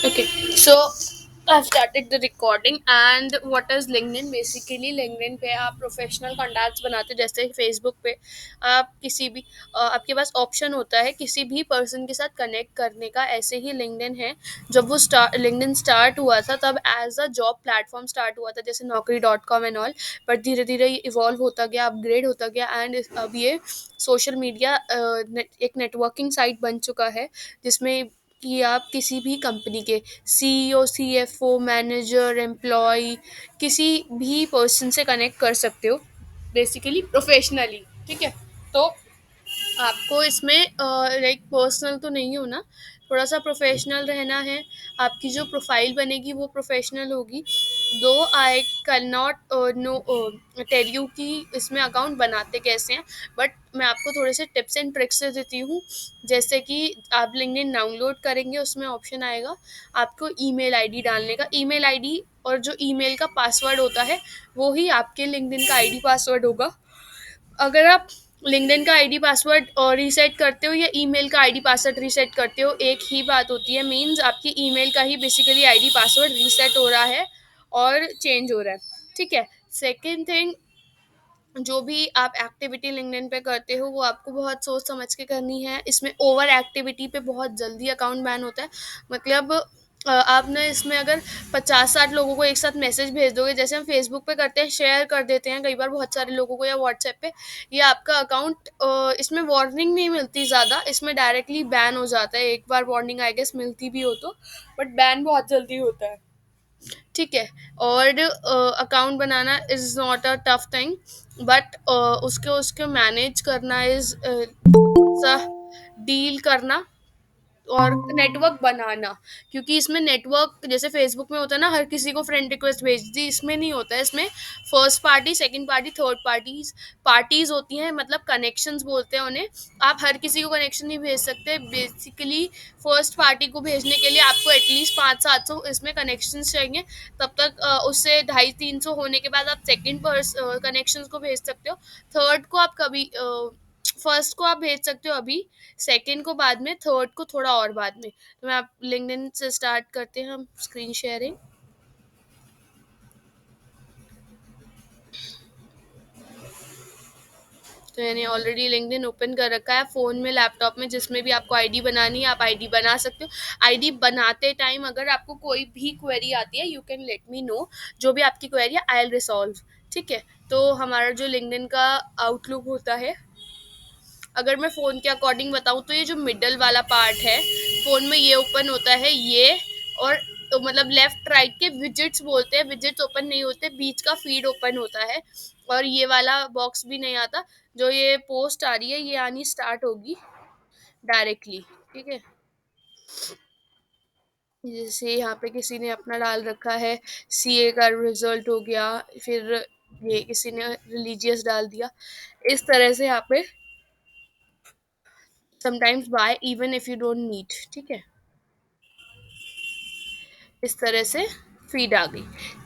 Okay, so I've started the recording. And what is LinkedIn? Basically, LinkedIn पे आप professional contacts बनाते हैं, जैसे फेसबुक पे आप किसी भी आपके पास ऑप्शन होता है किसी भी पर्सन के साथ कनेक्ट करने का। ऐसे ही लिंक्डइन है। जब वो लिंक्डइन स्टार्ट हुआ था तब as a job platform start हुआ था, जैसे Naukri.com एंड ऑल। बट धीरे धीरे ये इवॉल्व होता गया, अपग्रेड होता गया, एंड अब ये सोशल मीडिया एक नेटवर्किंग साइट बन चुका है, जिसमें कि आप किसी भी कंपनी के सीईओ, सीएफओ, मैनेजर, एम्प्लॉय, किसी भी पर्सन से कनेक्ट कर सकते हो, बेसिकली प्रोफेशनली। ठीक है। तो आपको इसमें लाइक पर्सनल तो नहीं होना, थोड़ा सा प्रोफेशनल रहना है। आपकी जो प्रोफाइल बनेगी वो प्रोफेशनल होगी। Though I can not no tell you कि इसमें अकाउंट बनाते कैसे हैं, बट मैं आपको थोड़े से टिप्स एंड ट्रिक्स दे देती हूँ। जैसे कि आप लिंक्डइन डाउनलोड करेंगे, उसमें ऑप्शन आएगा आपको ईमेल आईडी डालने का। ईमेल आईडी और जो ईमेल का पासवर्ड होता है वो ही आपके लिंक्डइन का आईडी पासवर्ड होगा। अगर आप लिंक्डइन का आईडी पासवर्ड रीसेट करते हो या ईमेल का आईडी पासवर्ड रीसेट करते हो, एक ही बात होती है। मींस आपकी ईमेल का ही बेसिकली आईडी पासवर्ड रीसेट हो रहा है और चेंज हो रहा है। ठीक है। सेकेंड थिंग, जो भी आप एक्टिविटी लिंक्डइन पे करते हो वो आपको बहुत सोच समझ के करनी है। इसमें ओवर एक्टिविटी पे बहुत जल्दी अकाउंट बैन होता है। मतलब आपने इसमें अगर 50-60 लोगों को एक साथ मैसेज भेज दोगे, जैसे हम फेसबुक पे करते हैं, शेयर कर देते हैं कई बार बहुत सारे लोगों को, या व्हाट्सएप पे, ये आपका अकाउंट इसमें वार्निंग नहीं मिलती ज़्यादा, इसमें डायरेक्टली बैन हो जाता है। एक बार वार्निंग आई गेस मिलती भी हो तो, बट बैन बहुत जल्दी होता है। ठीक है। और account banana is not a tough thing, but उसके उसके मैनेज करना इज़ डील करना और नेटवर्क बनाना। क्योंकि इसमें नेटवर्क जैसे फेसबुक में होता है ना, हर किसी को फ्रेंड रिक्वेस्ट भेज दी, इसमें नहीं होता है। इसमें first party, second party, third parties होती हैं, मतलब कनेक्शंस बोलते हैं उन्हें। आप हर किसी को कनेक्शन नहीं भेज सकते। बेसिकली फर्स्ट पार्टी को भेजने के लिए आपको एटलीस्ट 500-700 इसमें कनेक्शंस चाहिए। तब तक उससे 250-300 होने के बाद आप सेकंड कनेक्शंस को भेज सकते हो। थर्ड को आप कभी फर्स्ट को आप भेज सकते हो अभी, सेकंड को बाद में, थर्ड को थोड़ा और बाद में। तो मैं आप लिंक्डइन से स्टार्ट करते हैं हम स्क्रीन शेयरिंग। तो मैंने ऑलरेडी लिंक्डइन ओपन कर रखा है फ़ोन में, लैपटॉप में, जिसमें भी आपको आईडी बनानी है आप आईडी बना सकते हो। आईडी बनाते टाइम अगर आपको कोई भी क्वेरी आती है, you can let me know. जो भी आपकी क्वेरी है आई विल रिसॉल्व। ठीक है। तो हमारा जो लिंक्डइन का आउटलुक होता है, अगर मैं फ़ोन के अकॉर्डिंग बताऊँ तो ये जो मिडल वाला पार्ट है फ़ोन में, ये ओपन होता है ये। और तो मतलब लेफ्ट राइट के विजिट्स बोलते हैं, विजिट्स ओपन नहीं होते, बीच का फीड ओपन होता है। और ये वाला बॉक्स भी नहीं आता। जो ये पोस्ट आ रही है ये आनी स्टार्ट होगी डायरेक्टली। ठीक है। जैसे यहाँ पे किसी ने अपना डाल रखा है, सीए का रिजल्ट हो गया, फिर ये किसी ने रिलीजियस डाल दिया। इस तरह से यहाँ पे sometimes by even if you don't need. ठीक है। इस तरह से फीड आ गई।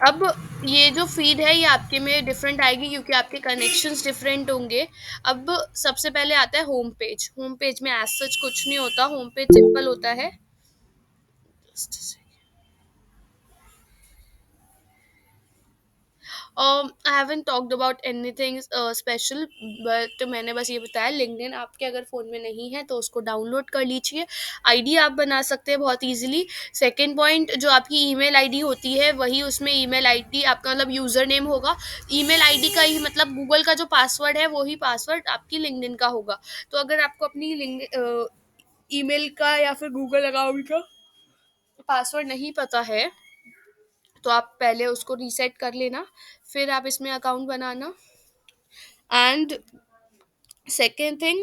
अब ये जो फीड है ये आपके में डिफरेंट आएगी क्योंकि आपके कनेक्शंस डिफरेंट होंगे। अब सबसे पहले आता है होम पेज। होम पेज में एज सच कुछ नहीं होता, होम पेज सिंपल होता है। Just a second. I haven't talked about anything special, but मैंने बस ये बताया लिंक्डइन आपके अगर फ़ोन में नहीं है तो उसको डाउनलोड कर लीजिए। आईडी आप बना सकते हैं बहुत इजीली। सेकंड पॉइंट, जो आपकी ईमेल आईडी होती है वही उसमें ईमेल आईडी आपका मतलब यूज़र नेम होगा। ईमेल आईडी का ही मतलब गूगल का जो पासवर्ड है वही पासवर्ड आपकी लिंक्डइन का होगा। तो अगर आपको अपनी ईमेल का या फिर गूगल अकाउंट का पासवर्ड नहीं पता है तो आप पहले उसको रीसेट कर लेना, फिर आप इसमें account banana. And second thing,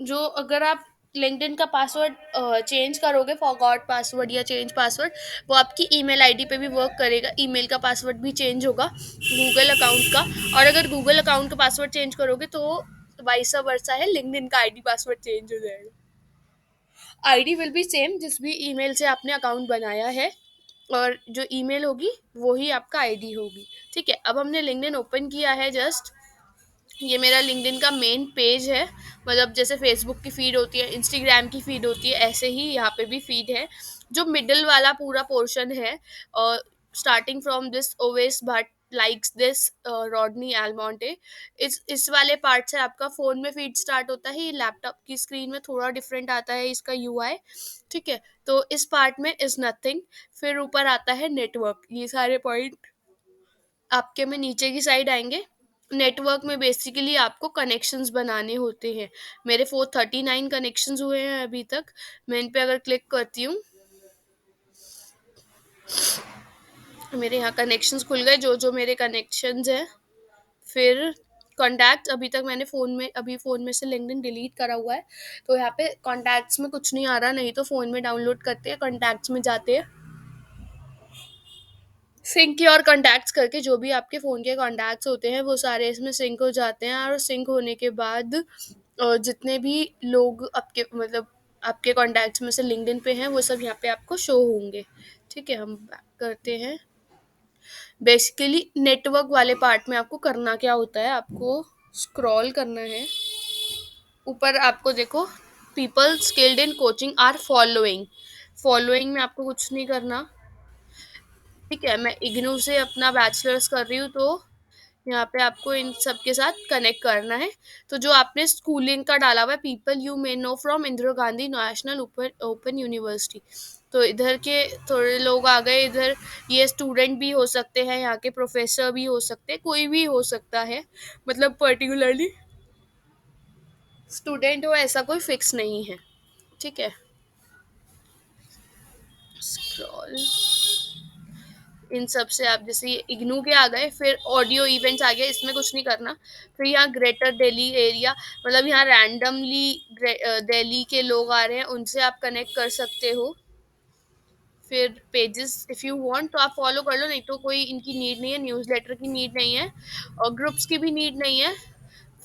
जो अगर आप लिंक्डइन का पासवर्ड चेंज करोगे, फॉरगॉट पासवर्ड या चेंज पासवर्ड, वो आपकी ईमेल आईडी पे भी वर्क करेगा। ईमेल का पासवर्ड भी चेंज होगा गूगल अकाउंट का। और अगर गूगल अकाउंट का पासवर्ड चेंज करोगे तो वाइसा वर्सा है, लिंक्डइन का आईडी पासवर्ड चेंज हो जाएगा। आईडी विल बी सेम जिस भी ईमेल से आपने अकाउंट बनाया है, और जो ईमेल होगी वो ही आपका आईडी होगी। ठीक है। अब हमने लिंक्डइन ओपन किया है जस्ट, ये मेरा लिंक्डइन का मेन पेज है। मतलब जैसे फेसबुक की फीड होती है, इंस्टाग्राम की फीड होती है, ऐसे ही यहाँ पे भी फीड है। जो मिडिल वाला पूरा पोर्शन है, starting from this Owais Bhatt likes this Rodney Elmonte, इस वाले पार्ट से आपका फोन में फीड स्टार्ट होता है। ये लैपटॉप की स्क्रीन में थोड़ा डिफरेंट आता है इसका यूआई। ठीक है, तो इस पार्ट में इज नथिंग। फिर ऊपर आता है नेटवर्क। ये सारे पॉइंट आपके में नीचे की साइड आएंगे। नेटवर्क में बेसिकली आपको कनेक्शंस बनाने होते हैं। मेरे 439 कनेक्शंस हुए हैं अभी तक। मैं इन पे अगर क्लिक करती हूँ, मेरे यहाँ कनेक्शंस खुल गए, जो जो मेरे कनेक्शंस हैं। फिर कॉन्टैक्ट्स, अभी तक मैंने फ़ोन में से लिंक्डइन डिलीट करा हुआ है, तो यहाँ पे कॉन्टैक्ट्स में कुछ नहीं आ रहा। नहीं तो फ़ोन में डाउनलोड करते हैं, कॉन्टैक्ट्स में जाते हैं, सिंक योर कॉन्टैक्ट्स करके जो भी आपके फ़ोन के कॉन्टैक्ट्स होते हैं वो सारे इसमें सिंक हो जाते हैं। और सिंक होने के बाद जितने भी लोग आपके मतलब आपके कॉन्टैक्ट्स में से लिंक्डइन पे हैं वो सब यहाँ पे आपको शो होंगे। ठीक है, हम back करते हैं। बेसिकली नेटवर्क वाले पार्ट में आपको करना क्या होता है, आपको स्क्रॉल करना है ऊपर। आपको देखो, people skilled in coaching are following. Following में आपको कुछ नहीं करना। ठीक है, मैं इग्नू से अपना बैचलर्स कर रही हूँ, तो यहाँ पे आपको इन सब के साथ कनेक्ट करना है। तो जो आपने स्कूलिंग का डाला हुआ है, people you may know from Indira Gandhi national open open university, तो इधर के थोड़े लोग आ गए इधर। ये स्टूडेंट भी हो सकते हैं, यहाँ के प्रोफेसर भी हो सकते हैं, कोई भी हो सकता है। मतलब पर्टिकुलरली स्टूडेंट हो ऐसा कोई फिक्स नहीं है। ठीक है, स्क्रॉल, इन सब से आप जैसे ये इग्नू के आ गए, फिर ऑडियो इवेंट्स आ गए, इसमें कुछ नहीं करना। फिर यहाँ ग्रेटर दिल्ली एरिया, मतलब यहाँ रैंडमली दिल्ली के लोग आ रहे हैं, उनसे आप कनेक्ट कर सकते हो। फिर पेजेस इफ़ यू वांट तो आप फॉलो कर लो, नहीं तो कोई इनकी नीड नहीं है, न्यूज़लेटर की नीड नहीं है, और ग्रुप्स की भी नीड नहीं है।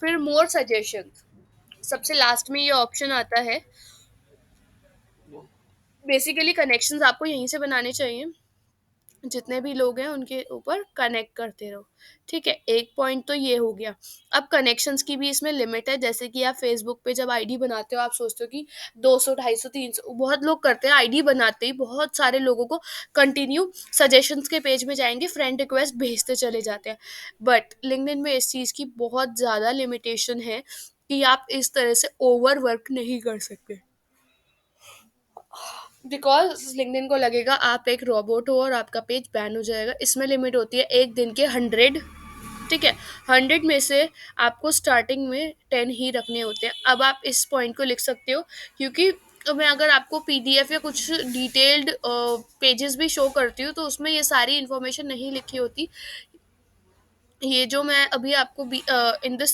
फिर मोर सजेशन, सबसे लास्ट में ये ऑप्शन आता है। बेसिकली कनेक्शंस आपको यहीं से बनाने चाहिए, जितने भी लोग हैं उनके ऊपर कनेक्ट करते रहो। ठीक है, एक पॉइंट तो ये हो गया। अब कनेक्शंस की भी इसमें लिमिट है। जैसे कि आप फेसबुक पे जब आईडी बनाते हो, आप सोचते हो कि 200 250 300, बहुत लोग करते हैं आईडी बनाते ही बहुत सारे लोगों को कंटिन्यू सजेशंस के पेज में जाएंगे, फ्रेंड रिक्वेस्ट भेजते चले जाते हैं। बट लिंक्डइन में इस चीज़ की बहुत ज़्यादा लिमिटेशन है कि आप इस तरह से ओवर वर्क नहीं कर सकते। बिकॉज लिंक्डइन को लगेगा आप एक रोबोट हो और आपका पेज बैन हो जाएगा। इसमें लिमिट होती है एक दिन के 100। ठीक है, 100 में से आपको स्टार्टिंग में 10 ही रखने होते हैं। अब आप इस पॉइंट को लिख सकते हो, क्योंकि मैं अगर आपको पीडीएफ या कुछ डिटेल्ड पेजेस भी शो करती हूँ तो उसमें ये सारी इन्फॉर्मेशन नहीं लिखी होती। ये जो मैं अभी आपको in the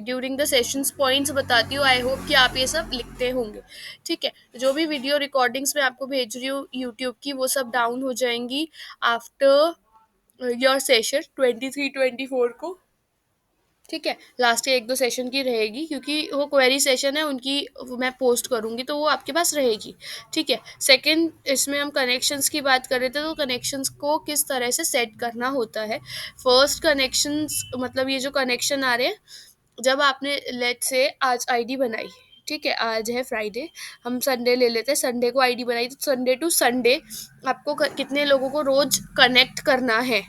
during the sessions points बताती हूँ, आई होप कि आप ये सब लिखते होंगे। ठीक है, जो भी वीडियो रिकॉर्डिंग्स मैं आपको भेज रही हूँ यूट्यूब की, वो सब डाउन हो जाएंगी आफ्टर योर सेशन 23-24 को। ठीक है, लास्ट के 1-2 सेशन की रहेगी, क्योंकि वो क्वेरी सेशन है उनकी, वो मैं पोस्ट करूँगी तो वो आपके पास रहेगी। ठीक है, सेकंड, इसमें हम कनेक्शंस की बात कर रहे थे, तो कनेक्शंस को किस तरह से सेट करना होता है। फर्स्ट कनेक्शंस, मतलब ये जो कनेक्शन आ रहे हैं, जब आपने लेट्स से आज आईडी बनाई, ठीक है, आज है फ्राइडे, हम संडे ले लेते हैं, संडे को आईडी बनाई, तो संडे टू संडे आपको कितने लोगों को रोज कनेक्ट करना है।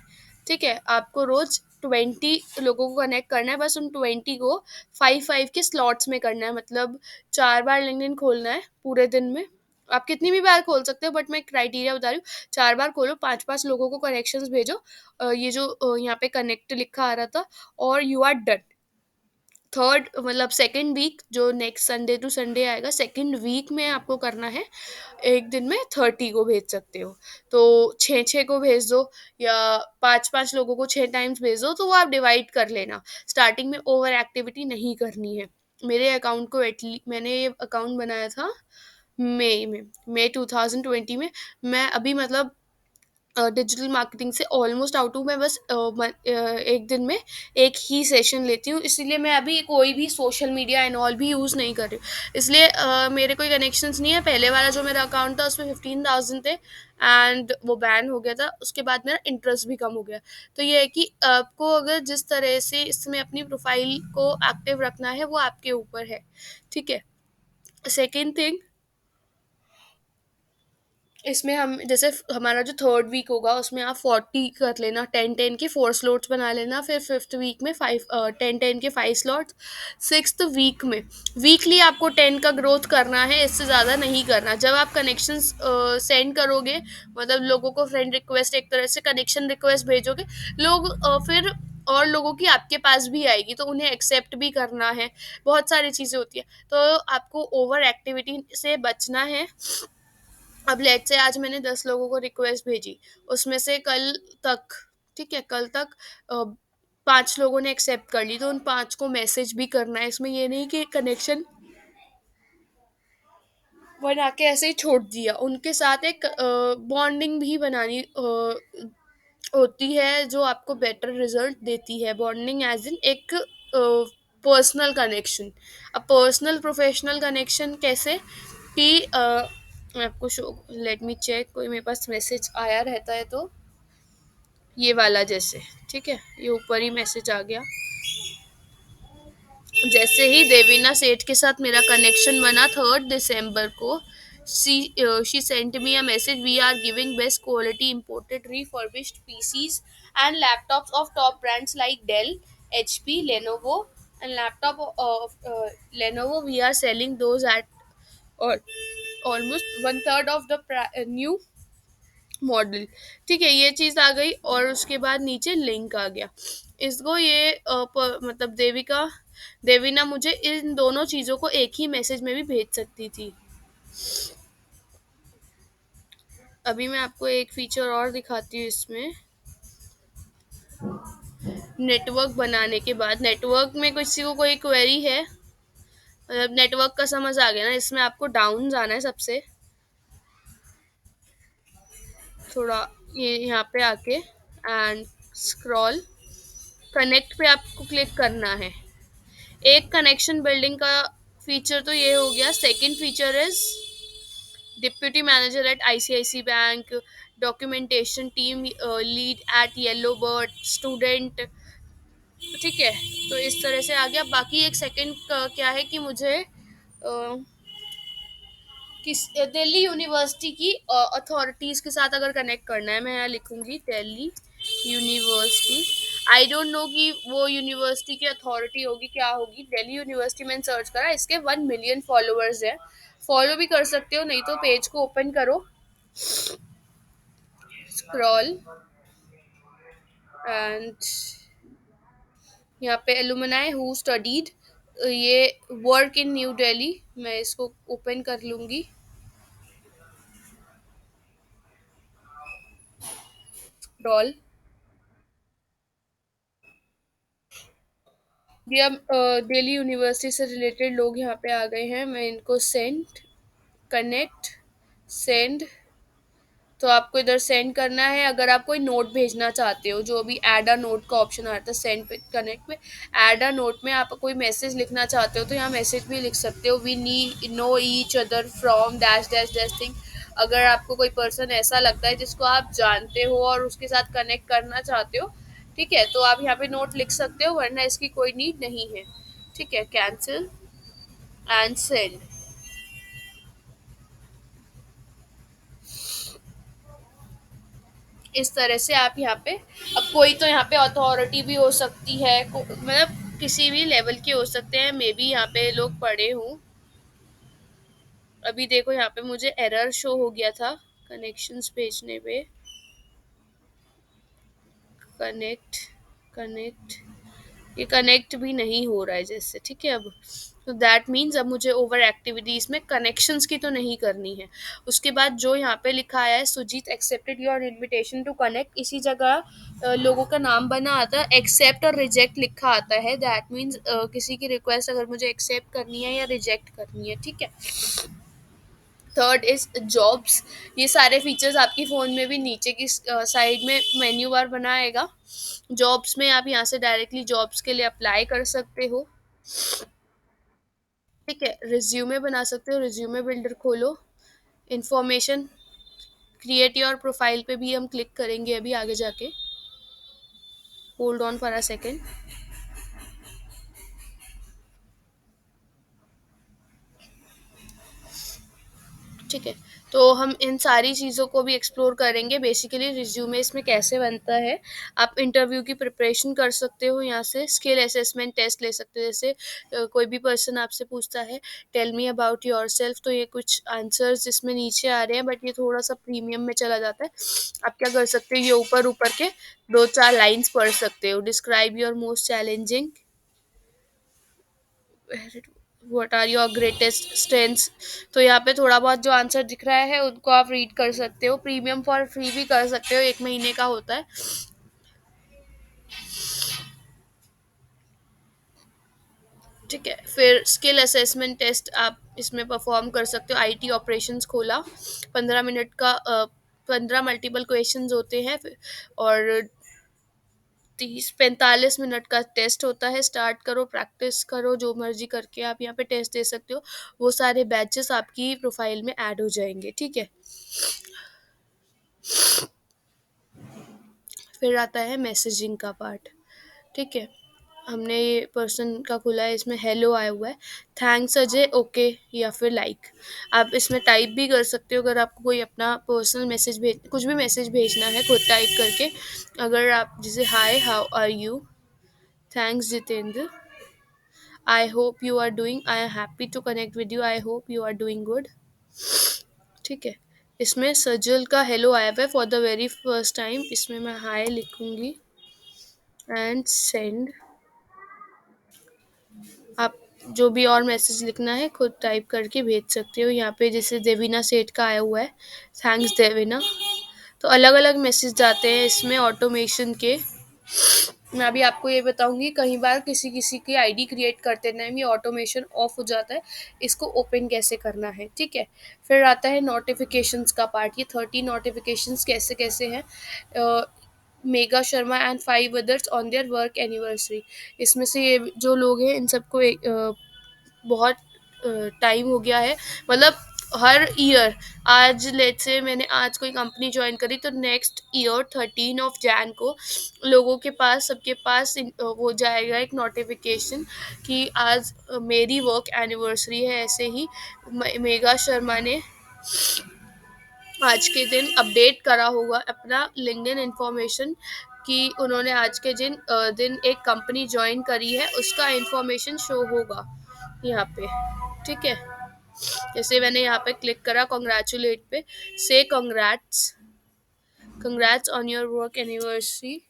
ठीक है, आपको रोज 20 लोगों को कनेक्ट करना है, बस उन 20 को 5-5 के स्लॉट्स में करना है। मतलब 4 बार लिंक्डइन खोलना है पूरे दिन में। आप कितनी भी बार खोल सकते हो, बट मैं क्राइटेरिया बता रही हूँ। 4 बार खोलो, 5-5 लोगों को कनेक्शंस भेजो। ये जो यहाँ पे कनेक्ट लिखा आ रहा था, और यू आर डन। थर्ड, मतलब सेकेंड वीक जो नेक्स्ट संडे टू संडे आएगा, सेकेंड वीक में आपको करना है, एक दिन में 30 को भेज सकते हो। तो 6-6 को भेज दो, या 5-5 लोगों को 6 टाइम्स भेज दो, तो वो आप डिवाइड कर लेना। स्टार्टिंग में ओवर एक्टिविटी नहीं करनी है। मेरे अकाउंट को एटलीस्ट, मैंने ये अकाउंट बनाया था मई में, मई 2020 में। मैं अभी मतलब डिजिटल मार्केटिंग से ऑलमोस्ट आउट हूँ। मैं बस एक दिन में एक ही सेशन लेती हूँ, इसीलिए मैं अभी कोई भी सोशल मीडिया एंड ऑल भी यूज़ नहीं कर रही हूँ। इसलिए मेरे कोई कनेक्शंस नहीं है। पहले वाला जो मेरा अकाउंट था उसमें 15,000 थे एंड वो बैन हो गया था। उसके बाद मेरा इंटरेस्ट भी कम हो गया। तो ये है कि आपको अगर जिस तरह से इसमें अपनी प्रोफाइल को एक्टिव रखना है वो आपके ऊपर है, ठीक है। सेकेंड थिंग, इसमें हम जैसे हमारा जो थर्ड वीक होगा उसमें आप 40 कर लेना, 10-10 के 4 स्लॉट्स बना लेना। फिर फिफ्थ वीक में 5 10-10 के 5 स्लॉट्स। सिक्स्थ वीक में वीकली आपको 10 का ग्रोथ करना है, इससे ज़्यादा नहीं करना। जब आप कनेक्शंस सेंड करोगे, मतलब लोगों को फ्रेंड रिक्वेस्ट, एक तरह से कनेक्शन रिक्वेस्ट भेजोगे, लोग फिर और लोगों की आपके पास भी आएगी, तो उन्हें एक्सेप्ट भी करना है। बहुत सारी चीज़ें होती है, तो आपको ओवर एक्टिविटी से बचना है। अब लेट्स से आज मैंने 10 लोगों को रिक्वेस्ट भेजी, उसमें से कल तक, ठीक है, कल तक 5 लोगों ने एक्सेप्ट कर ली, तो उन 5 को मैसेज भी करना है। इसमें ये नहीं कि कनेक्शन बना के ऐसे ही छोड़ दिया। उनके साथ एक बॉन्डिंग भी बनानी होती है, जो आपको बेटर रिजल्ट देती है। बॉन्डिंग एज इन एक पर्सनल कनेक्शन। अब पर्सनल प्रोफेशनल कनेक्शन कैसे कि मैं आपको शो, लेट मी चेक, कोई मेरे पास मैसेज आया रहता है तो ये वाला जैसे, ठीक है, ये ऊपर ही मैसेज आ गया। जैसे ही देवीना सेठ के साथ मेरा कनेक्शन बना 3 दिसंबर को, she sent me a message, we are giving best quality imported refurbished PCs and laptops of top brands like Dell, HP, Lenovo, and laptop of Lenovo we are selling those at or almost one third of the new model, ठीक है। ये चीज़ आ गई और उसके बाद नीचे link आ गया। इसको ये मतलब देवीना मुझे इन दोनों चीज़ों को एक ही मैसेज में भी भेज सकती थी। अभी मैं आपको एक फीचर और दिखाती हूँ इसमें। नेटवर्क बनाने के बाद, नेटवर्क में किसी को कोई क्वेरी है, मतलब नेटवर्क का समझ आ गया ना, इसमें आपको डाउन जाना है सबसे, थोड़ा ये यहाँ पे आके एंड स्क्रॉल, कनेक्ट पे आपको क्लिक करना है। एक कनेक्शन बिल्डिंग का फीचर तो ये हो गया। Second feature is deputy manager at ICIC bank, documentation team lead at Yellow Bird, student, ठीक है। तो इस तरह से आ गया। बाकी एक सेकंड क्या है कि मुझे किस दिल्ली यूनिवर्सिटी की अथॉरिटीज़ के साथ अगर कनेक्ट करना है, मैं यहाँ लिखूंगी Delhi university. I don't know कि वो यूनिवर्सिटी की अथॉरिटी होगी क्या होगी। दिल्ली यूनिवर्सिटी मैंने सर्च करा, इसके 1 मिलियन फॉलोअर्स है। फॉलो भी कर सकते हो, नहीं तो पेज को ओपन करो, स्क्रॉल एंड यहाँ पे एलुमनाई हु स्टडीड, ये वर्क इन न्यू दिल्ली, मैं इसको ओपन कर लूँगी, स्क्रॉल। ये अब दिल्ली यूनिवर्सिटी से रिलेटेड लोग यहाँ पे आ गए हैं। मैं इनको सेंड, कनेक्ट, सेंड, तो आपको इधर सेंड करना है। अगर आप कोई नोट भेजना चाहते हो, जो अभी ऐड अ नोट का ऑप्शन आता है सेंड पे, कनेक्ट में ऐड अ नोट में आप कोई मैसेज लिखना चाहते हो तो यहाँ मैसेज भी लिख सकते हो। We need know each other from dash dash dash thing. अगर आपको कोई पर्सन ऐसा लगता है जिसको आप जानते हो और उसके साथ कनेक्ट करना चाहते हो, ठीक है, तो आप यहाँ पे नोट लिख सकते हो, वरना इसकी कोई नीड नहीं है, ठीक है। Cancel and send. इस तरह से आप यहाँ पे, अब कोई तो यहाँ पे अथॉरिटी भी हो सकती है, मतलब किसी भी लेवल के हो सकते हैं, मे बी यहाँ पे लोग पढ़े हों। अभी देखो यहाँ पे मुझे एरर शो हो गया था कनेक्शंस भेजने पे, कनेक्ट, कनेक्ट, ये कनेक्ट भी नहीं हो रहा है जैसे, ठीक है। अब तो दैट मीन्स अब मुझे ओवर एक्टिविटीज में कनेक्शंस की तो नहीं करनी है। उसके बाद जो यहाँ पे लिखा आया है, Sujit accepted your invitation to connect, इसी जगह लोगों का नाम बना आता है, एक्सेप्ट और रिजेक्ट लिखा आता है। दैट मीन्स किसी की रिक्वेस्ट अगर मुझे एक्सेप्ट करनी है या रिजेक्ट करनी है, ठीक है। Third is jobs. ये सारे फीचर्स आपकी फ़ोन में भी नीचे की साइड में मेन्यू बार बनाएगा। जॉब्स में आप यहाँ से डायरेक्टली जॉब्स के लिए अप्लाई कर सकते हो। ठीक है, रिज्यूमे बना सकते हो, रिज्यूमे बिल्डर खोलो। इंफॉर्मेशन, क्रिएट योर प्रोफाइल पे भी हम क्लिक करेंगे अभी आगे जाके। Hold on for a second. ठीक है, तो हम इन सारी चीज़ों को भी एक्सप्लोर करेंगे। बेसिकली रिज्यूमे इसमें कैसे बनता है, आप इंटरव्यू की प्रिपरेशन कर सकते हो यहाँ से, स्किल असेसमेंट टेस्ट ले सकते हो। जैसे कोई भी पर्सन आपसे पूछता है tell me about your self, तो ये कुछ आंसर्स इसमें नीचे आ रहे हैं, बट ये थोड़ा सा प्रीमियम में चला जाता है। आप क्या कर सकते हो, ये ऊपर ऊपर के दो चार लाइन्स पढ़ सकते हो। Describe your most challenging, what are your greatest strengths. तो यहाँ पे थोड़ा बहुत जो आंसर दिख रहा है उनको आप रीड कर सकते हो। प्रीमियम फॉर फ्री भी कर सकते हो, 1 महीने का होता है। ठीक है, फिर स्किल असेसमेंट टेस्ट आप इसमें परफॉर्म कर सकते हो। आईटी ऑपरेशंस खोला, 15 मिनट का 15 मल्टीपल क्वेश्चंस होते हैं और 30-45 मिनट का टेस्ट होता है। स्टार्ट करो, प्रैक्टिस करो, जो मर्जी करके आप यहाँ पे टेस्ट दे सकते हो। वो सारे बैचेस आपकी प्रोफाइल में ऐड हो जाएंगे। ठीक है, फिर आता है मैसेजिंग का पार्ट। ठीक है, हमने ये पर्सन का खुला है, इसमें हेलो आया हुआ है, थैंक्स अजय, ओके या फिर लाइक। आप इसमें टाइप भी कर सकते हो, अगर आपको कोई अपना पर्सनल मैसेज भेज, कुछ भी मैसेज भेजना है खुद टाइप करके। अगर आप जैसे hi how are you, thanks Jitendra, I hope you are doing, I am happy to connect with you, I hope you are doing good. ठीक है, इसमें सजल का हेलो आया हुआ है for the very first time. इसमें मैं हाय लिखूंगी एंड सेंड। आप जो भी और मैसेज लिखना है खुद टाइप करके भेज सकते हो। यहाँ पे जैसे देवीना सेठ का आया हुआ है, थैंक्स देवीना। तो अलग अलग मैसेज जाते हैं इसमें ऑटोमेशन के। मैं अभी आपको ये बताऊंगी, कई बार किसी किसी की आईडी क्रिएट करते टाइम ये ऑटोमेशन ऑफ हो जाता है, इसको ओपन कैसे करना है। ठीक है, फिर आता है नोटिफिकेशंस का पार्ट। ये 30 नोटिफिकेशंस कैसे कैसे हैं। Mega Sharma and 5 others on their work anniversary. इसमें से ये जो लोग हैं इन सबको बहुत टाइम हो गया है, मतलब हर ईयर, आज लेट से मैंने आज कोई कंपनी ज्वाइन करी तो नेक्स्ट ईयर 13 ऑफ जैन को लोगों के पास, सबके पास वो जाएगा एक नोटिफिकेशन कि आज मेरी वर्क एनिवर्सरी है। ऐसे ही मेगा शर्मा ने आज के दिन अपडेट करा होगा अपना लिंक्डइन इंफॉर्मेशन कि उन्होंने आज के दिन एक कंपनी ज्वाइन करी है, उसका इंफॉर्मेशन शो होगा यहाँ पे। ठीक है, जैसे मैंने यहाँ पे क्लिक करा कॉन्ग्रेचुलेट पे, से congrats, congrats on your work anniversary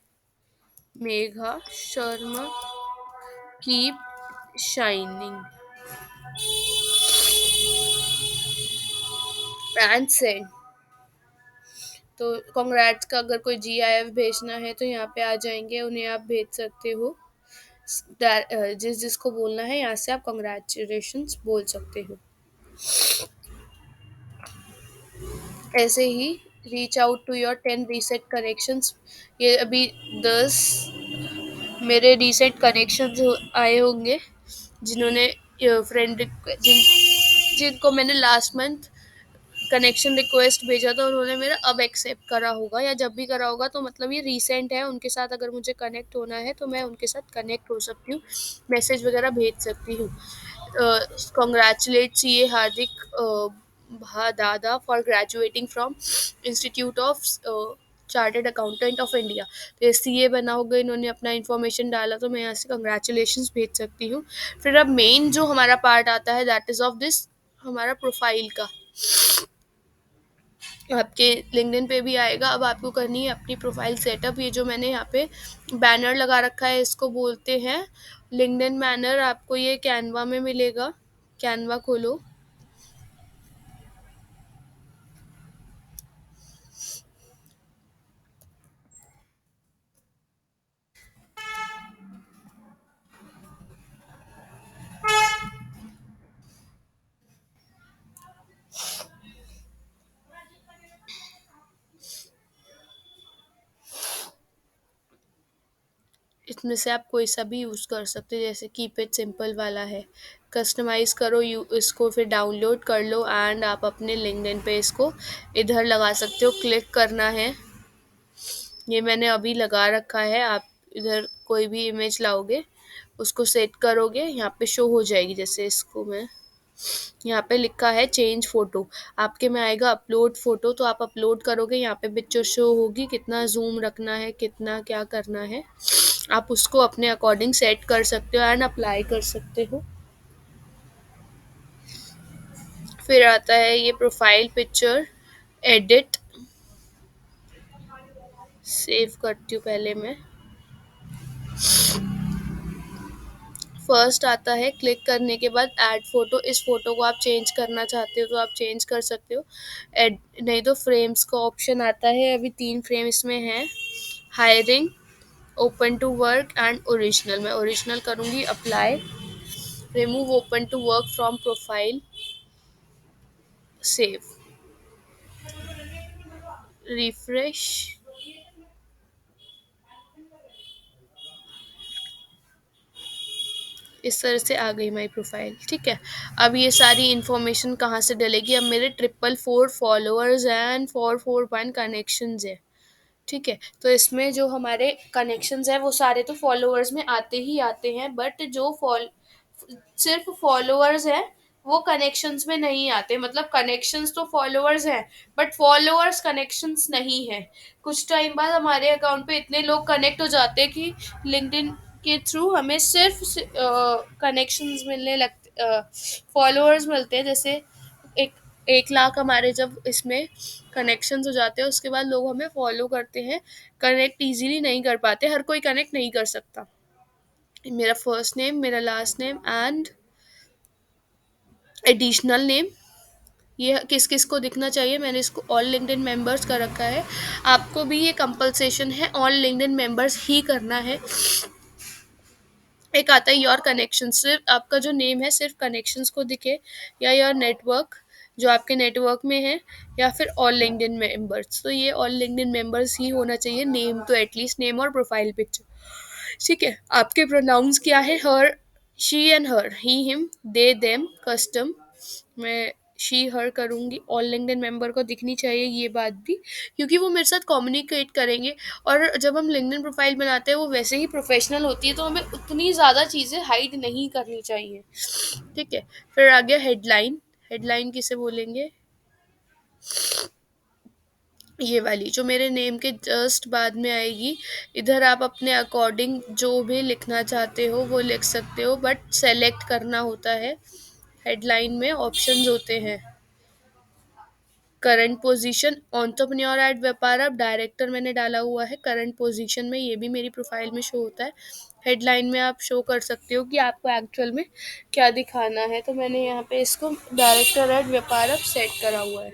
Megha Sharma, keep shining and send. तो कॉन्ग्रेट्स का अगर कोई GIF भेजना है तो यहाँ पे आ जाएंगे, उन्हें आप भेज सकते हो। जिस जिसको बोलना है यहाँ से आप कॉन्ग्रेचुलेशंस बोल सकते हो। ऐसे ही reach out to your 10 recent connections. ये अभी 10 मेरे रीसेट कनेक्शंस आए होंगे, जिन्होंने फ्रेंड जिनको मैंने लास्ट मंथ कनेक्शन रिक्वेस्ट भेजा था, उन्होंने मेरा अब एक्सेप्ट करा होगा या जब भी करा होगा, तो मतलब ये रीसेंट है। उनके साथ अगर मुझे कनेक्ट होना है तो मैं उनके साथ कनेक्ट हो सकती हूँ, मैसेज वगैरह भेज सकती हूँ। कॉन्ग्रेचुलेट CA हार्दिक भा दादा for graduating from institute of chartered accountant of India. तो ये CA बना होगा, इन्होंने अपना इन्फॉर्मेशन डाला, तो मैं यहाँ से कंग्रेचुलेशंस भेज सकती हूँ। फिर अब मेन जो हमारा पार्ट आता है दैट इज़ ऑफ दिस, हमारा प्रोफाइल का। आपके लिंक्डइन पे भी आएगा। अब आपको करनी है अपनी प्रोफाइल सेटअप। ये जो मैंने यहाँ पे बैनर लगा रखा है इसको बोलते हैं लिंक्डइन बैनर। आपको ये कैनवा में मिलेगा, कैनवा खोलो। इसमें से आप कोई सा भी यूज़ कर सकते हो, जैसे कीप इट सिंपल वाला है। कस्टमाइज़ करो, यू इसको फिर डाउनलोड कर लो एंड आप अपने लिंक्डइन पे इसको इधर लगा सकते हो। क्लिक करना है, ये मैंने अभी लगा रखा है। आप इधर कोई भी इमेज लाओगे, उसको सेट करोगे, यहाँ पे शो हो जाएगी। जैसे इसको मैं, यहाँ पे लिखा है चेंज फोटो, आपके में आएगा अपलोड फोटो, तो आप अपलोड करोगे, यहाँ पे पिक्चर शो होगी, कितना जूम रखना है, कितना क्या करना है, आप उसको अपने अकॉर्डिंग सेट कर सकते हो एंड अप्लाई कर सकते हो। फिर आता है ये प्रोफाइल पिक्चर, एडिट, सेव करती हूँ पहले मैं। फर्स्ट आता है, क्लिक करने के बाद ऐड फोटो, इस फोटो को आप चेंज करना चाहते हो तो आप चेंज कर सकते हो। एड नहीं तो फ्रेम्स का ऑप्शन आता है, अभी 3 फ्रेम इसमें हैं। Hiring, open to work and original, मैं ओरिजिनल करूँगी। Apply, remove open to work from profile, save, refresh. इस तरह से आ गई माई प्रोफाइल, ठीक है। अब ये सारी इन्फॉर्मेशन कहाँ से डलेगी, अब मेरे 444 फॉलोअर्स एंड 441 कनेक्शंस है, ठीक है। तो इसमें जो हमारे कनेक्शंस है वो सारे तो फॉलोअर्स में आते ही आते हैं, बट जो फॉल सिर्फ फॉलोअर्स हैं वो कनेक्शंस में नहीं आते। मतलब कनेक्शंस तो फॉलोअर्स हैं, बट फॉलोअर्स कनेक्शंस नहीं है। कुछ टाइम बाद हमारे अकाउंट पे इतने लोग कनेक्ट हो जाते हैं कि लिंक्डइन के थ्रू हमें सिर्फ कनेक्शंस मिलने लगते, फॉलोअर्स मिलते हैं। जैसे एक 1 लाख हमारे जब इसमें कनेक्शंस हो जाते हैं, उसके बाद लोग हमें फॉलो करते हैं। कनेक्ट इजीली नहीं कर पाते, हर कोई कनेक्ट नहीं कर सकता। मेरा फर्स्ट नेम, मेरा last name and additional name, ये किस किस को दिखना चाहिए, मैंने इसको ऑल लिंक्डइन मेंबर्स का रखा है। आपको भी ये कंपलसेशन है, ऑल लिंक्डइन मेंबर्स ही करना है। एक आता है योर कनेक्शन, सिर्फ आपका जो नेम है सिर्फ कनेक्शंस को दिखे, या योर नेटवर्क, जो आपके नेटवर्क में है, या फिर ऑल लिंक्डइन मेंबर्स। तो ये ऑल लिंक्डइन मेंबर्स ही होना चाहिए। नेम तो एटलीस्ट नेम और प्रोफाइल पिक्चर, ठीक है। आपके प्रोनाउंस क्या है, her, she and her, he him, they them, custom, मैं शी हर करूँगी। ऑल लिंक्डइन मेंबर को दिखनी चाहिए ये बात भी, क्योंकि वो मेरे साथ कम्युनिकेट करेंगे। और जब हम लिंक्डइन प्रोफाइल बनाते हैं वो वैसे ही प्रोफेशनल होती है, तो हमें उतनी ज़्यादा चीज़ें हाइड नहीं करनी चाहिए, ठीक है। फिर आ गया हेडलाइन, हेडलाइन किसे बोलेंगे, ये वाली जो मेरे नेम के जस्ट बाद में आएगी। इधर आप अपने अकॉर्डिंग जो भी लिखना चाहते हो वो लिख सकते हो, बट सेलेक्ट करना होता है। हेडलाइन में ऑप्शंस होते हैं, करंट पोजीशन, एंटरप्रेन्योर एट व्यापार, अब डायरेक्टर मैंने डाला हुआ है करंट पोजीशन में, ये भी मेरी प्रोफाइल में शो होता है। हेडलाइन में आप शो कर सकते हो कि आपको एक्चुअल में क्या दिखाना है, तो मैंने यहाँ पे इसको डायरेक्टर एट व्यापार अब सेट करा हुआ है।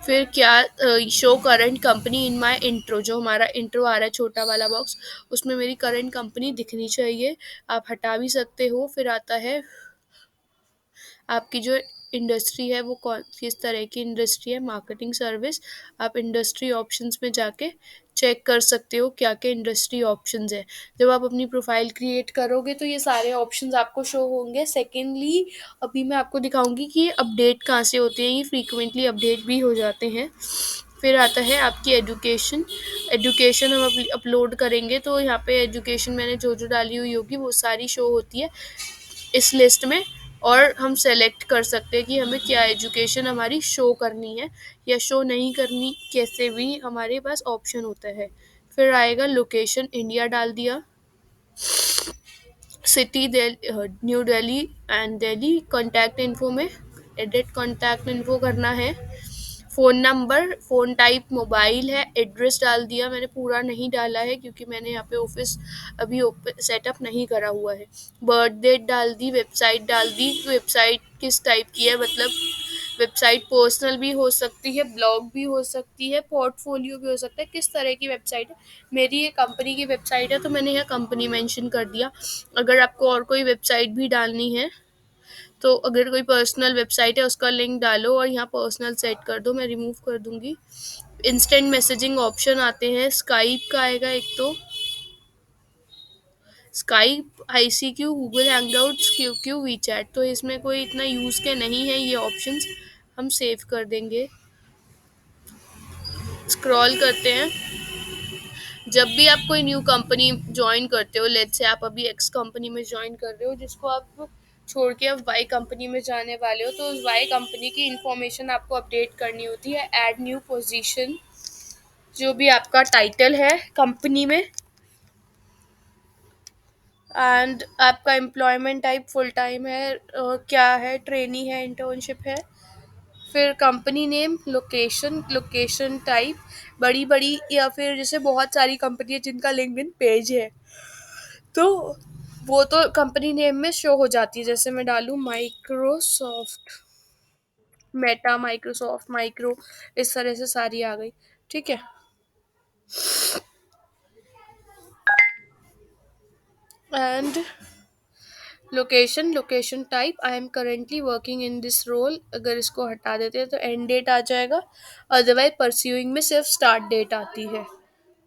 फिर क्या, show current company in my intro, जो हमारा इंट्रो आ रहा है छोटा वाला बॉक्स, उसमें मेरी करंट कंपनी दिखनी चाहिए। आप हटा भी सकते हो। फिर आता है आपकी जो इंडस्ट्री है वो कौन किस तरह की इंडस्ट्री है, मार्केटिंग सर्विस। आप इंडस्ट्री ऑप्शंस में जाके चेक कर सकते हो क्या क्या इंडस्ट्री ऑप्शंस है। जब आप अपनी प्रोफाइल क्रिएट करोगे तो ये सारे ऑप्शंस आपको शो होंगे। सेकेंडली, अभी मैं आपको दिखाऊंगी कि ये अपडेट कहाँ से होते हैं, ये फ्रीक्वेंटली अपडेट भी हो जाते हैं। फिर आता है आपकी एजुकेशन, एजुकेशन हम अपलोड करेंगे तो यहाँ पे एजुकेशन मैंने जो जो डाली हुई होगी वो सारी शो होती है इस लिस्ट में। और हम सेलेक्ट कर सकते हैं कि हमें क्या एजुकेशन हमारी शो करनी है या शो नहीं करनी, कैसे भी हमारे पास ऑप्शन होता है। फिर आएगा लोकेशन, इंडिया डाल दिया, city new Delhi and Delhi. Contact info में एडिट कॉन्टैक्ट इन्फो करना है। Phone number, phone type mobile है, एड्रेस डाल दिया, मैंने पूरा नहीं डाला है क्योंकि मैंने यहाँ पे ऑफिस अभी सेटअप नहीं करा हुआ है। बर्थ डेट डाल दी, वेबसाइट डाल दी, वेबसाइट किस टाइप की है, मतलब वेबसाइट पर्सनल भी हो सकती है, ब्लॉग भी हो सकती है, पोर्टफोलियो भी हो सकता है, किस तरह की वेबसाइट है। मेरी ये कंपनी की वेबसाइट है तो मैंने यहाँ कंपनी मेंशन कर दिया। अगर आपको और कोई वेबसाइट भी डालनी है तो अगर कोई पर्सनल वेबसाइट है उसका लिंक डालो और यहाँ पर्सनल सेट कर दो, मैं रिमूव कर दूंगी। इंस्टेंट मैसेजिंग ऑप्शन आते हैं, स्काइप का आएगा एक तो, Skype, ICQ, Google Hangouts, Q Q, WeChat. तो इसमें कोई इतना यूज़ के नहीं है ये ऑप्शंस, हम सेव कर देंगे। स्क्रॉल करते हैं। जब भी आप कोई न्यू कंपनी ज्वाइन करते हो, लेट्स से आप अभी एक्स कंपनी में ज्वाइन कर रहे हो जिसको आप छोड़ के अब वाई कंपनी में जाने वाले हो, तो उस वाई कंपनी की इंफॉर्मेशन आपको अपडेट करनी होती है। ऐड न्यू पोजीशन, जो भी आपका टाइटल है कंपनी में, एंड आपका एम्प्लॉयमेंट टाइप फुल टाइम है, क्या है, ट्रेनी है, इंटर्नशिप है। फिर company name, location, location type, बड़ी बड़ी या फिर जैसे बहुत सारी कंपनी है जिनका लिंक्डइन पेज है, तो वो तो कंपनी नेम में शो हो जाती है। जैसे मैं डालूँ माइक्रोसॉफ्ट, मेटा, माइक्रोसॉफ्ट, माइक्रो, इस तरह से सारी आ गई। ठीक है। And location, location type, I am currently working in this role, अगर इसको हटा देते हैं तो एंड डेट आ जाएगा, अदरवाइज परस्यूइंग में सिर्फ स्टार्ट डेट आती है।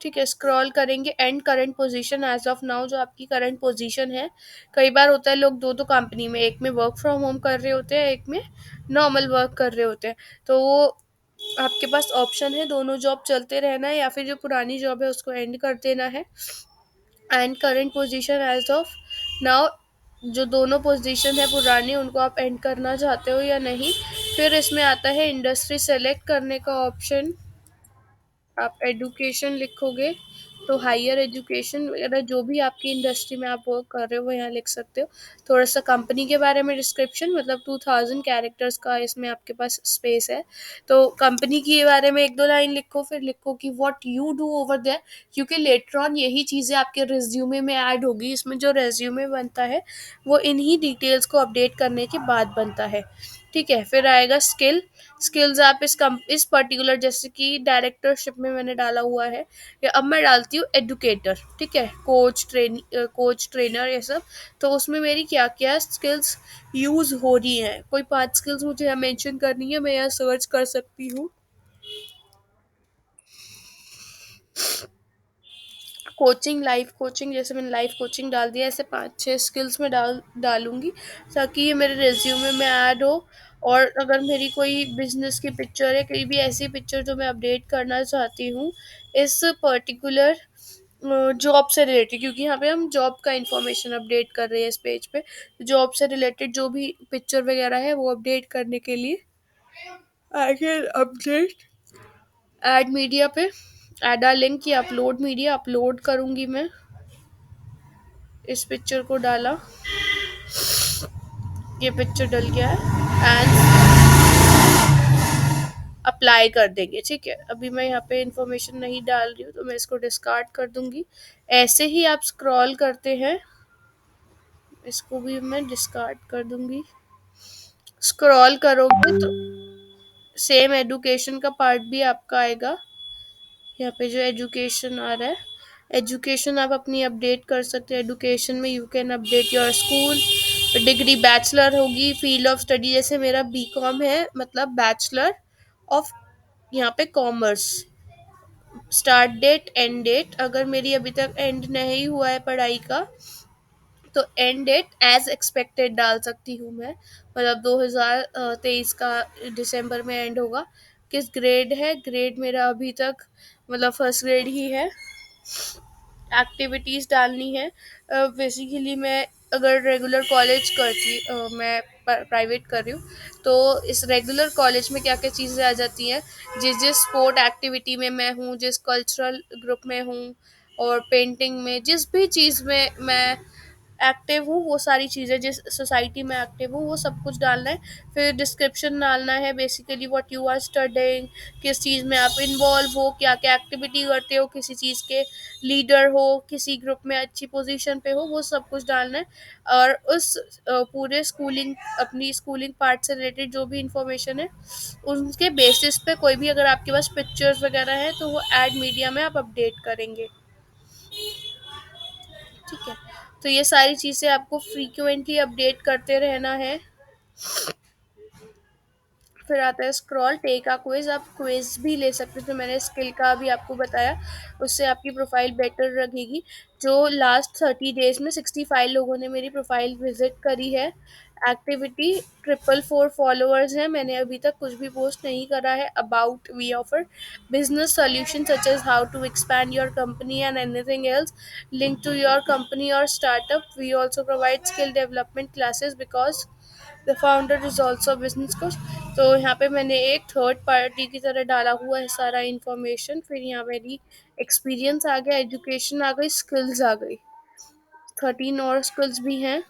ठीक है। स्क्रॉल करेंगे, and current position as of now, जो आपकी करंट पोजीशन है। कई बार होता है लोग दो दो कंपनी में, एक में वर्क फ्रॉम होम कर रहे होते हैं, एक में नॉर्मल वर्क कर रहे होते हैं, तो वो आपके पास ऑप्शन है, दोनों जॉब चलते रहना है या फिर जो पुरानी जॉब है उसको एंड कर देना है। And current position as of now, जो दोनों पोजीशन है पुरानी उनको आप एंड करना चाहते हो या नहीं। फिर इसमें आता है इंडस्ट्री सेलेक्ट करने का ऑप्शन, आप एडुकेशन लिखोगे तो हायर एजुकेशन वगैरह जो भी आपकी इंडस्ट्री में आप वर्क कर रहे हो वो यहाँ लिख सकते हो। थोड़ा सा कंपनी के बारे में डिस्क्रिप्शन, मतलब 2000 कैरेक्टर्स का इसमें आपके पास स्पेस है, तो कंपनी के बारे में एक दो लाइन लिखो, फिर लिखो कि what you do over there, क्योंकि लेटर ऑन यही चीज़ें आपके रिज्यूमे में ऐड होगी। इसमें जो रेज्यूमे बनता है वो इन्हीं डिटेल्स को अपडेट करने के बाद बनता है। ठीक है। फिर आएगा स्किल, स्किल्स आप इस पर्टिकुलर, जैसे कि डायरेक्टरशिप में मैंने डाला हुआ है, या अब मैं डालती हूँ एडुकेटर, ठीक है, कोच ट्रेनर ये सब। तो उसमें मेरी क्या क्या स्किल्स यूज़ हो रही हैं, कोई 5 स्किल्स मुझे यहाँ मेंशन करनी है, मैं यहाँ सर्च कर सकती हूँ। कोचिंग, लाइफ कोचिंग, जैसे मैंने लाइफ कोचिंग डाल दिया, ऐसे 5 6 स्किल्स में डालूंगी ताकि ये मेरे रिज्यूमे में ऐड हो। और अगर मेरी कोई बिजनेस की पिक्चर है, कोई भी ऐसी पिक्चर जो मैं अपडेट करना चाहती हूँ इस पर्टिकुलर जॉब से रिलेटेड, क्योंकि यहाँ पे हम जॉब का इंफॉर्मेशन अपडेट कर रहे हैं इस पेज पे, जॉब से रिलेटेड जो भी पिक्चर वगैरह है वो अपडेट करने के लिए I can update add media पे, ऐड आ लिंक या अपलोड मीडिया, अपलोड करूँगी मैं, इस पिक्चर को डाला, ये पिक्चर डल गया है, एंड अप्लाई कर देंगे। ठीक है। अभी मैं यहाँ पे इंफॉर्मेशन नहीं डाल रही हूँ तो मैं इसको डिस्कार्ड कर दूंगी। ऐसे ही आप स्क्रॉल करते हैं, इसको भी मैं डिस्कार्ड कर दूंगी। स्क्रॉल करोगे तो सेम एजुकेशन का पार्ट भी आपका आएगा, यहाँ पे जो एजुकेशन आ रहा है, एजुकेशन आप अपनी अपडेट कर सकते हैं। एजुकेशन में you can update your school degree, bachelor होगी, फील्ड ऑफ स्टडी, जैसे मेरा बीकॉम है, मतलब बैचलर ऑफ, यहाँ पे commerce, start date, end date, अगर मेरी अभी तक एंड नहीं हुआ है पढ़ाई का तो एंड डेट एज एक्सपेक्टेड डाल सकती हूँ मैं, मतलब 2023 का दिसंबर में एंड होगा। किस ग्रेड है, ग्रेड मेरा अभी तक मतलब फर्स्ट ग्रेड ही है। एक्टिविटीज़ डालनी है, बेसिकली मैं अगर रेगुलर कॉलेज मैं प्राइवेट कर रही हूँ, तो इस रेगुलर कॉलेज में क्या क्या चीज़ें आ जाती हैं, जिस जिस स्पोर्ट एक्टिविटी में मैं हूँ, जिस कल्चरल ग्रुप में हूँ, और पेंटिंग में, जिस भी चीज़ में मैं एक्टिव हूँ, वो सारी चीज़ें, जिस सोसाइटी में एक्टिव हूँ वो सब कुछ डालना है। फिर डिस्क्रिप्शन डालना है, basically what you are studying, किस चीज़ में आप इन्वॉल्व हो, क्या क्या एक्टिविटी करते हो, किसी चीज़ के लीडर हो, किसी ग्रुप में अच्छी पोजीशन पे हो, वो सब कुछ डालना है। और उस पूरे स्कूलिंग, अपनी स्कूलिंग पार्ट से रिलेटेड जो भी इंफॉर्मेशन है उनके बेसिस पे कोई भी अगर आपके पास पिक्चर्स वगैरह हैं तो वो ऐड मीडिया में आप अपडेट करेंगे। ठीक है। तो ये सारी चीज़ें आपको फ्रीक्वेंटली अपडेट करते रहना है। फिर आता है स्क्रॉल, टेक अ क्विज, आप क्विज भी ले सकते हो, जो मैंने स्किल का भी आपको बताया, उससे आपकी प्रोफाइल बेटर रखेगी। जो लास्ट 30 डेज में 65 लोगों ने मेरी प्रोफाइल विजिट करी है। एक्टिविटी, 444 फॉलोअर्स हैं, मैंने अभी तक कुछ भी पोस्ट नहीं करा है। About, we offer business solution such as how to expand your company and anything else link to your company और startup. We also provide skill development classes because the founder is also business coach. तो यहाँ पे मैंने एक third party की तरह डाला हुआ है सारा इंफॉर्मेशन। फिर यहाँ मेरी एक्सपीरियंस आ गया, एजुकेशन आ गई, स्किल्स आ गई, 13 और स्किल्स भी हैं।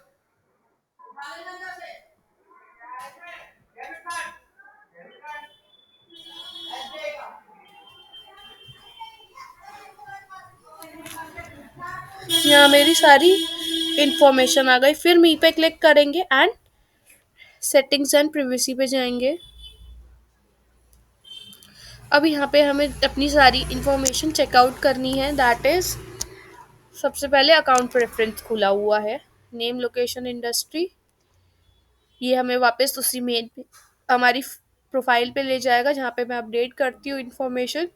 यहाँ मेरी सारी इंफॉर्मेशन आ गई। फिर मी पे क्लिक करेंगे एंड सेटिंग्स एंड प्रिवेसी पे जाएंगे। अब यहाँ पे हमें अपनी सारी इंफॉर्मेशन चेकआउट करनी है। दैट इज, सबसे पहले अकाउंट प्रेफरेंस खुला हुआ है, नेम, लोकेशन, इंडस्ट्री। ये हमें वापस उसी मेन पे, हमारी प्रोफाइल पे ले जाएगा जहाँ पे मैं अपडेट करती हूँ इंफॉर्मेशन।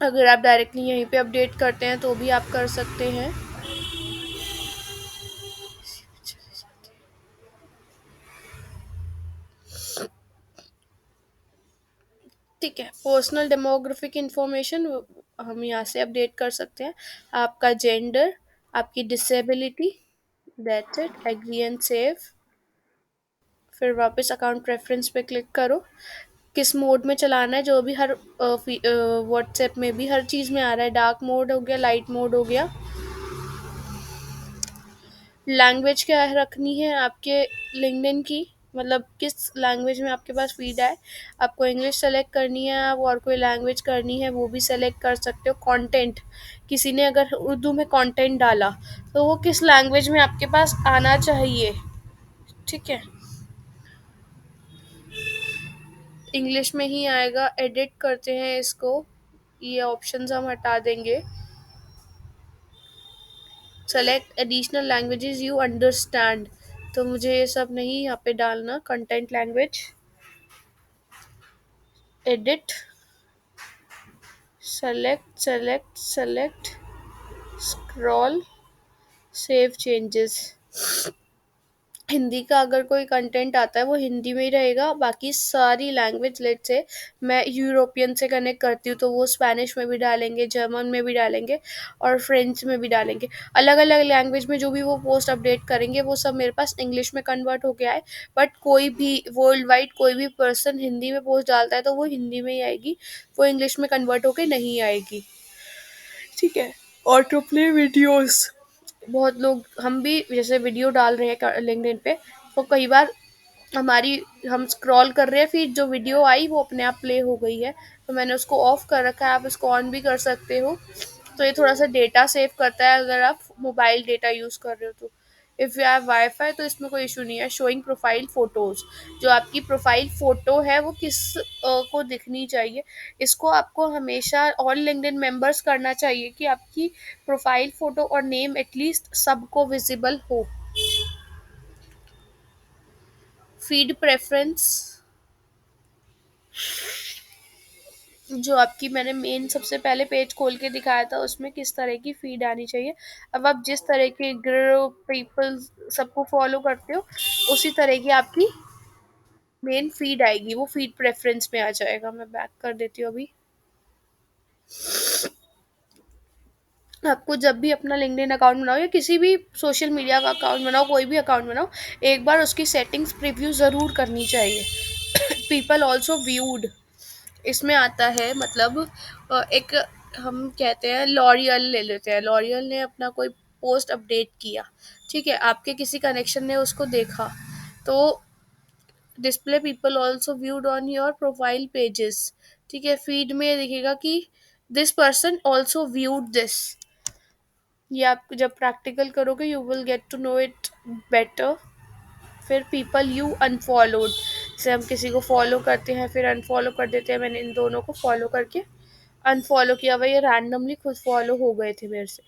अगर आप डायरेक्टली यहीं पे अपडेट करते हैं तो भी आप कर सकते हैं। ठीक है, पर्सनल डेमोग्राफिक इंफॉर्मेशन हम यहाँ से अपडेट कर सकते हैं। आपका जेंडर, आपकी disability, that's it, agree and save. फिर वापस अकाउंट प्रेफरेंस पे क्लिक करो। किस मोड में चलाना है, जो भी हर व्हाट्सएप में भी हर चीज़ में आ रहा है, डार्क मोड हो गया, लाइट मोड हो गया। लैंग्वेज क्या है रखनी है आपके लिंक्डइन की, मतलब किस लैंग्वेज में आपके पास फीड है। आपको इंग्लिश सेलेक्ट करनी है, आप और कोई लैंग्वेज करनी है वो भी सेलेक्ट कर सकते हो। कंटेंट, किसी ने अगर उर्दू में कंटेंट डाला तो वो किस लैंग्वेज में आपके पास आना चाहिए। ठीक है, इंग्लिश में ही आएगा। एडिट करते हैं इसको, ये ऑप्शंस हम हटा देंगे। Select additional languages you understand, तो मुझे ये सब नहीं यहाँ पे डालना। Content, language, edit, select select select, scroll, save changes. Hindi का अगर कोई कंटेंट आता है वो हिंदी में ही रहेगा, बाकी सारी लैंग्वेज, लेट से मैं यूरोपियन से कनेक्ट करती हूँ तो वो स्पेनिश में भी डालेंगे, जर्मन में भी डालेंगे और फ्रेंच में भी डालेंगे। अलग अलग लैंग्वेज में जो भी वो पोस्ट अपडेट करेंगे वो सब मेरे पास इंग्लिश में कन्वर्ट हो गया है। बट कोई भी वर्ल्ड वाइड कोई भी पर्सन हिंदी में पोस्ट डालता है तो वो हिंदी में ही आएगी, वो इंग्लिश में कन्वर्ट होके नहीं आएगी। ठीक है, ऑटो प्ले वीडियोस, बहुत लोग, हम भी जैसे वीडियो डाल रहे हैं लिंक्डइन पे, तो कई बार हमारी, हम स्क्रॉल कर रहे हैं, फिर जो वीडियो आई वो अपने आप प्ले हो गई है, तो मैंने उसको ऑफ कर रखा है, आप उसको ऑन भी कर सकते हो। तो ये थोड़ा सा डेटा सेव करता है अगर आप मोबाइल डेटा यूज़ कर रहे हो तो। इफ़ यू हैव वाईफाई तो इसमें कोई इशू नहीं है। शोइंग प्रोफाइल फ़ोटोज़, जो आपकी प्रोफाइल फ़ोटो है वो किस को दिखनी चाहिए, इसको आपको हमेशा ऑल लिंक्डइन मेंबर्स करना चाहिए कि आपकी प्रोफाइल फ़ोटो और नेम एटलीस्ट सबको विजिबल हो। फीड प्रेफरेंस, जो आपकी मैंने मेन सबसे पहले पेज खोल के दिखाया था उसमें किस तरह की फीड आनी चाहिए। अब आप जिस तरह के ग्रुप पीपल सबको फॉलो करते हो उसी तरह की आपकी मेन फीड आएगी, वो फीड प्रेफरेंस में आ जाएगा। मैं बैक कर देती हूँ अभी। आपको जब भी अपना लिंक्डइन अकाउंट बनाओ या किसी भी सोशल मीडिया का अकाउंट बनाओ, कोई भी अकाउंट बनाओ, एक बार उसकी सेटिंग्स प्रीव्यू ज़रूर करनी चाहिए। पीपल ऑल्सो व्यूड, इसमें आता है मतलब एक, हम कहते हैं लॉरियल ले लेते हैं, लॉरियल ने अपना कोई पोस्ट अपडेट किया, ठीक है, आपके किसी कनेक्शन ने उसको देखा, तो display people also viewed on your profile pages. ठीक है, फीड में दिखेगा कि this person also viewed this. ये आप जब प्रैक्टिकल करोगे you will get to know it better. फिर पीपल यू अनफॉलोड, जैसे हम किसी को फॉलो करते हैं फिर अनफॉलो कर देते हैं, मैंने इन दोनों को फॉलो करके अनफॉलो किया हुआ, ये रैंडमली खुद फॉलो हो गए थे मेरे से।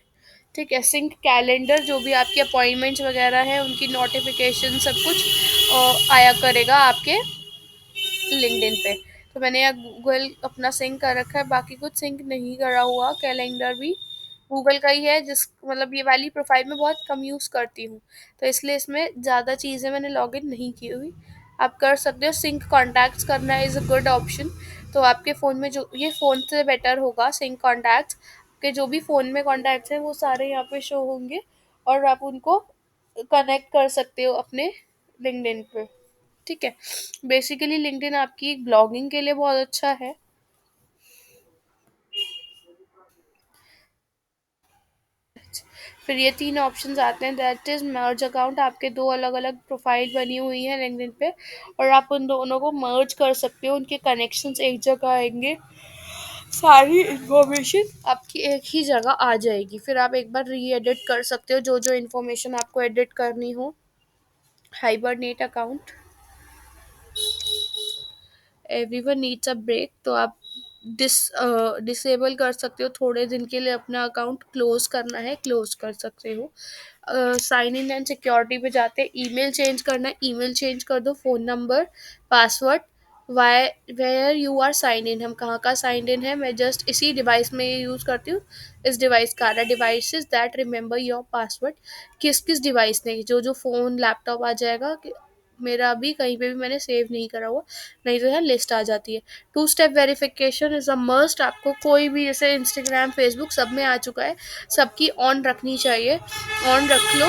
ठीक है, सिंक कैलेंडर, जो भी आपके अपॉइंटमेंट्स वगैरह हैं उनकी नोटिफिकेशन सब कुछ आया करेगा आपके लिंक्डइन पे। तो मैंने यहाँ गूगल अपना सिंक कर रखा है, बाकी कुछ सिंक नहीं करा हुआ। कैलेंडर भी गूगल का ही है, जिस मतलब ये वाली प्रोफाइल में बहुत कम यूज़ करती हूँ, तो इसलिए इसमें ज़्यादा चीज़ें मैंने लॉगिन नहीं की हुई। आप कर सकते हो, सिंक कॉन्टैक्ट्स करना इज़ अ गुड ऑप्शन। तो आपके फ़ोन में जो ये फ़ोन से बेटर होगा, सिंक कॉन्टैक्ट्स के जो भी फ़ोन में कॉन्टैक्ट्स हैं वो सारे यहाँ पे शो होंगे, और आप उनको कनेक्ट कर सकते हो अपने लिंक्डइन पे। ठीक है, बेसिकली लिंक्डइन आपकी ब्लॉगिंग के लिए बहुत अच्छा है। फिर ये 3 ऑप्शंस आते हैं, दैट इज़ मर्ज अकाउंट। आपके 2 अलग-अलग प्रोफ़ाइल बनी हुई हैं लिंक्डइन पे, और आप उन दोनों को मर्ज कर सकते हो, उनके कनेक्शंस एक जगह आएँगे, सारी इन्फॉर्मेशन आपकी एक ही जगह आ जाएगी। फिर आप एक बार री-एडिट कर सकते हो जो-जो इन्फॉर्मेशन आपको एडिट करनी हो। Hibernate account, everyone needs a break, तो आप डिसेबल कर सकते हो, थोड़े दिन के लिए अपना अकाउंट क्लोज करना है, क्लोज कर सकते हो। साइन इन एंड सिक्योरिटी पे जाते हैं, ईमेल चेंज करना है, ईमेल चेंज कर दो, phone number, password, why where you are sign in, हम कहाँ का साइन इन है, मैं जस्ट इसी डिवाइस में ये यूज़ करती हूँ। इस डिवाइस का devices that remember your password, किस किस डिवाइस ने, जो जो फ़ोन लैपटॉप आ जाएगा मेरा अभी कहीं पे भी मैंने सेव नहीं करा हुआ, नहीं तो यहाँ लिस्ट आ जाती है। Two step verification is a must, आपको कोई भी जैसे इंस्टाग्राम फेसबुक सब में आ चुका है, सबकी ऑन रखनी चाहिए, ऑन रख लो।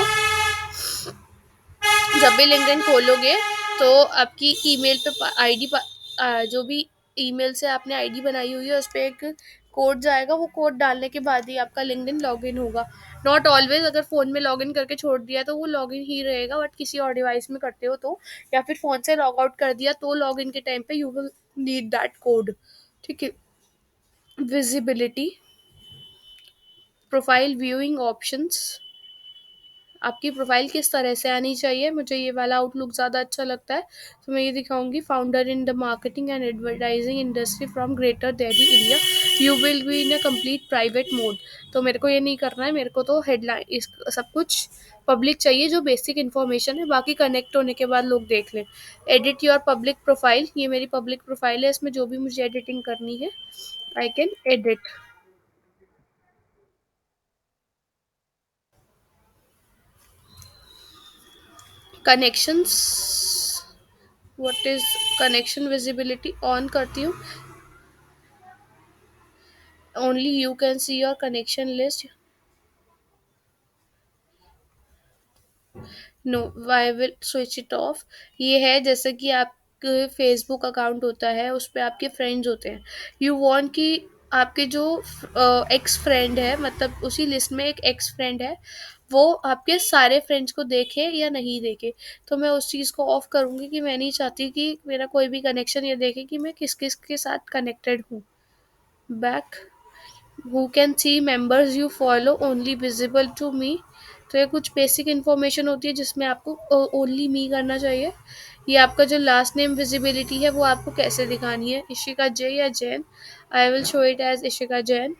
जब भी लिंक्डइन खोलोगे तो आपकी ईमेल पे आईडी जो भी ईमेल से आपने आईडी बनाई हुई है उस पर एक कोड जाएगा, वो कोड डालने के बाद ही आपका लिंक्डइन लॉगिन होगा। नॉट ऑलवेज, अगर फ़ोन में लॉगिन करके छोड़ दिया तो वो लॉगिन ही रहेगा, बट किसी और डिवाइस में करते हो तो, या फिर फ़ोन से लॉग आउट कर दिया तो लॉगिन के टाइम पे you will need that code. ठीक है। विजिबिलिटी, प्रोफाइल व्यूइंग ऑप्शंस, आपकी प्रोफाइल किस तरह से आनी चाहिए, मुझे ये वाला आउटलुक ज़्यादा अच्छा लगता है, तो मैं ये दिखाऊंगी। Founder in the marketing and advertising industry from greater Delhi India, you will be in a complete private mode. तो मेरे को ये नहीं करना है, मेरे को तो हेडलाइन इस सब कुछ पब्लिक चाहिए, जो बेसिक इन्फॉर्मेशन है बाकी कनेक्ट होने के बाद लोग देख लें। एडिट योर पब्लिक प्रोफाइल, ये मेरी पब्लिक प्रोफाइल है, इसमें जो भी मुझे एडिटिंग करनी है I can edit. Connections, what is connection visibility on करती हूँ, only you can see your connection list. No, I will switch it off. ये है जैसे कि आप फेसबुक अकाउंट होता है, उस पर आपके फ्रेंड्स होते हैं, यू वांट कि आपके जो एक्स फ्रेंड है, मतलब उसी लिस्ट में एक एक्स फ्रेंड है, वो आपके सारे फ्रेंड्स को देखे या नहीं देखे। तो मैं उस चीज़ को ऑफ करूँगी कि मैं नहीं चाहती कि मेरा कोई भी कनेक्शन ये देखे कि मैं किस किस के साथ कनेक्टेड हूँ। Back, who can see members you follow only visible to me, तो ये कुछ बेसिक इन्फॉर्मेशन होती है जिसमें आपको ओनली मी करना चाहिए। ये आपका जो लास्ट नेम विजिबिलिटी है वो आपको कैसे दिखानी है, इशिका जे या Jain, I will show it as Ishika Jain.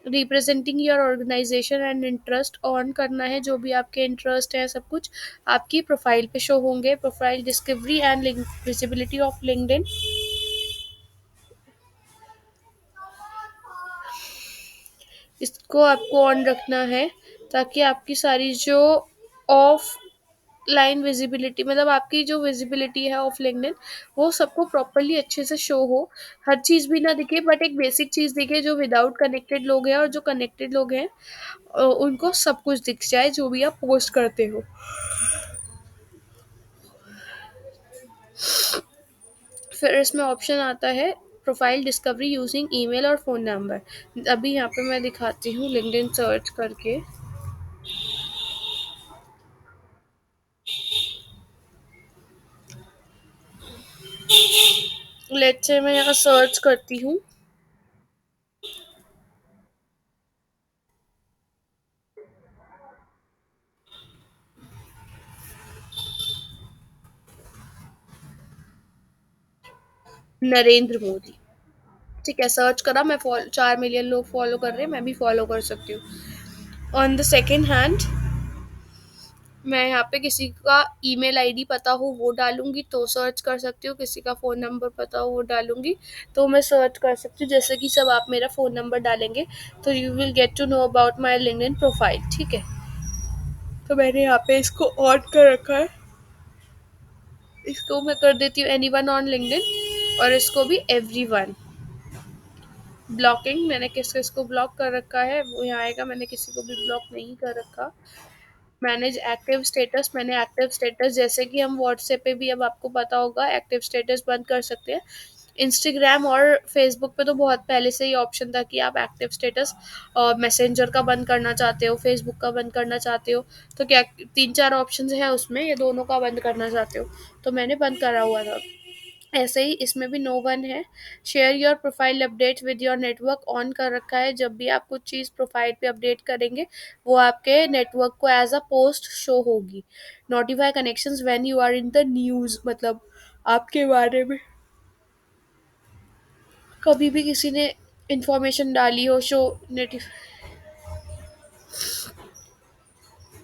Representing your organization and interest on करना है, जो भी आपके इंटरेस्ट है सब कुछ आपकी प्रोफाइल पे शो होंगे। Profile discovery and visibility of LinkedIn, इसको आपको ऑन रखना है, ताकि आपकी सारी जो ऑफ लाइन विजिबिलिटी, मतलब आपकी जो विजिबिलिटी है ऑफ लिंक्डइन, वो सबको प्रॉपरली अच्छे से शो हो। हर चीज़ भी ना दिखे, बट एक बेसिक चीज़ दिखे, जो विदाउट कनेक्टेड लोग हैं और जो कनेक्टेड लोग हैं उनको सब कुछ दिख जाए जो भी आप पोस्ट करते हो। फिर इसमें ऑप्शन आता है प्रोफाइल डिस्कवरी यूजिंग ईमेल और फ़ोन नंबर। अभी यहाँ पे मैं दिखाती हूँ लिंक्डइन सर्च करके। लेट्स से मैं यहाँ सर्च करती हूँ नरेंद्र मोदी। ठीक है, सर्च करा, मैं फॉलो, 4 मिलियन लोग फॉलो कर रहे हैं, मैं भी फॉलो कर सकती हूँ। ऑन द सेकेंड हैंड, मैं यहाँ पे किसी का ईमेल आईडी पता हो वो डालूँगी तो सर्च कर सकती हूँ, किसी का फ़ोन नंबर पता हो वो डालूँगी तो मैं सर्च कर सकती हूँ। जैसे कि सब आप मेरा फ़ोन नंबर डालेंगे तो you will get to know about my LinkedIn profile, ठीक है? तो मैंने यहाँ पे इसको ऑन कर रखा है, इसको मैं कर देती हूँ एनीवन ऑन लिंक्डइन और इसको भी एवरीवन। ब्लॉकिंग मैंने किस किस को ब्लॉक कर रखा है वो यहाँ आएगा, मैंने किसी को भी ब्लॉक नहीं कर रखा। मैनेज एक्टिव स्टेटस, मैंने एक्टिव स्टेटस जैसे कि हम व्हाट्सएप पे भी अब आपको पता होगा एक्टिव स्टेटस बंद कर सकते हैं। इंस्टाग्राम और फेसबुक पे तो बहुत पहले से ही ऑप्शन था कि आप एक्टिव स्टेटस मैसेंजर का बंद करना चाहते हो, फेसबुक का बंद करना चाहते हो, तो क्या तीन चार ऑप्शन है उसमें, ये दोनों का बंद करना चाहते हो तो मैंने बंद करा हुआ था। ऐसे ही इसमें भी नो वन है। Share your profile update with your network on कर रखा है, जब भी आप कुछ चीज़ प्रोफाइल पे अपडेट करेंगे वो आपके नेटवर्क को एज अ पोस्ट शो होगी। Notify connections when you are in the news, मतलब आपके बारे में कभी भी किसी ने इंफॉर्मेशन डाली हो शो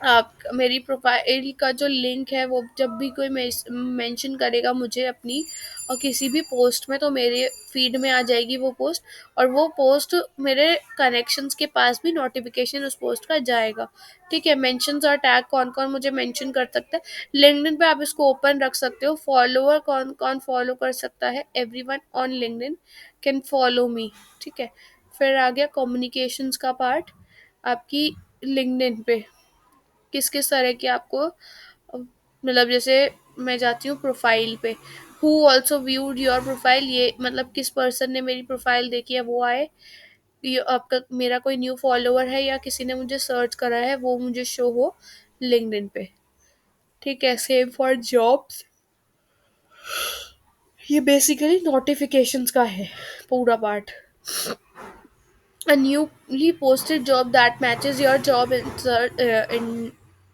आप मेरी प्रोफाइल का जो लिंक है वो जब भी कोई मेंशन करेगा मुझे अपनी और किसी भी पोस्ट में तो मेरे फीड में आ जाएगी वो पोस्ट, और वो पोस्ट मेरे कनेक्शंस के पास भी नोटिफिकेशन उस पोस्ट का जाएगा। ठीक है, मेंशंस और टैग कौन कौन मुझे मेंशन कर सकता है, लिंक्डइन पे आप इसको ओपन रख सकते हो। फॉलोअर कौन कौन फॉलो कर सकता है, everyone on LinkedIn can follow me, ठीक है। फिर आ गया कम्युनिकेशंस का पार्ट, आपकी लिंक्डइन पे किस किस तरह की आपको मतलब जैसे मैं जाती हूँ प्रोफाइल पे, who also viewed your profile, ये मतलब किस पर्सन ने मेरी प्रोफाइल देखी है वो आए, ये आपका मेरा कोई न्यू फॉलोअर है या किसी ने मुझे सर्च करा है वो मुझे शो हो लिंक्डइन पे। ठीक है, सेम फॉर जॉब्स, ये बेसिकली नोटिफिकेशंस का है पूरा part. A newly posted job that matches your job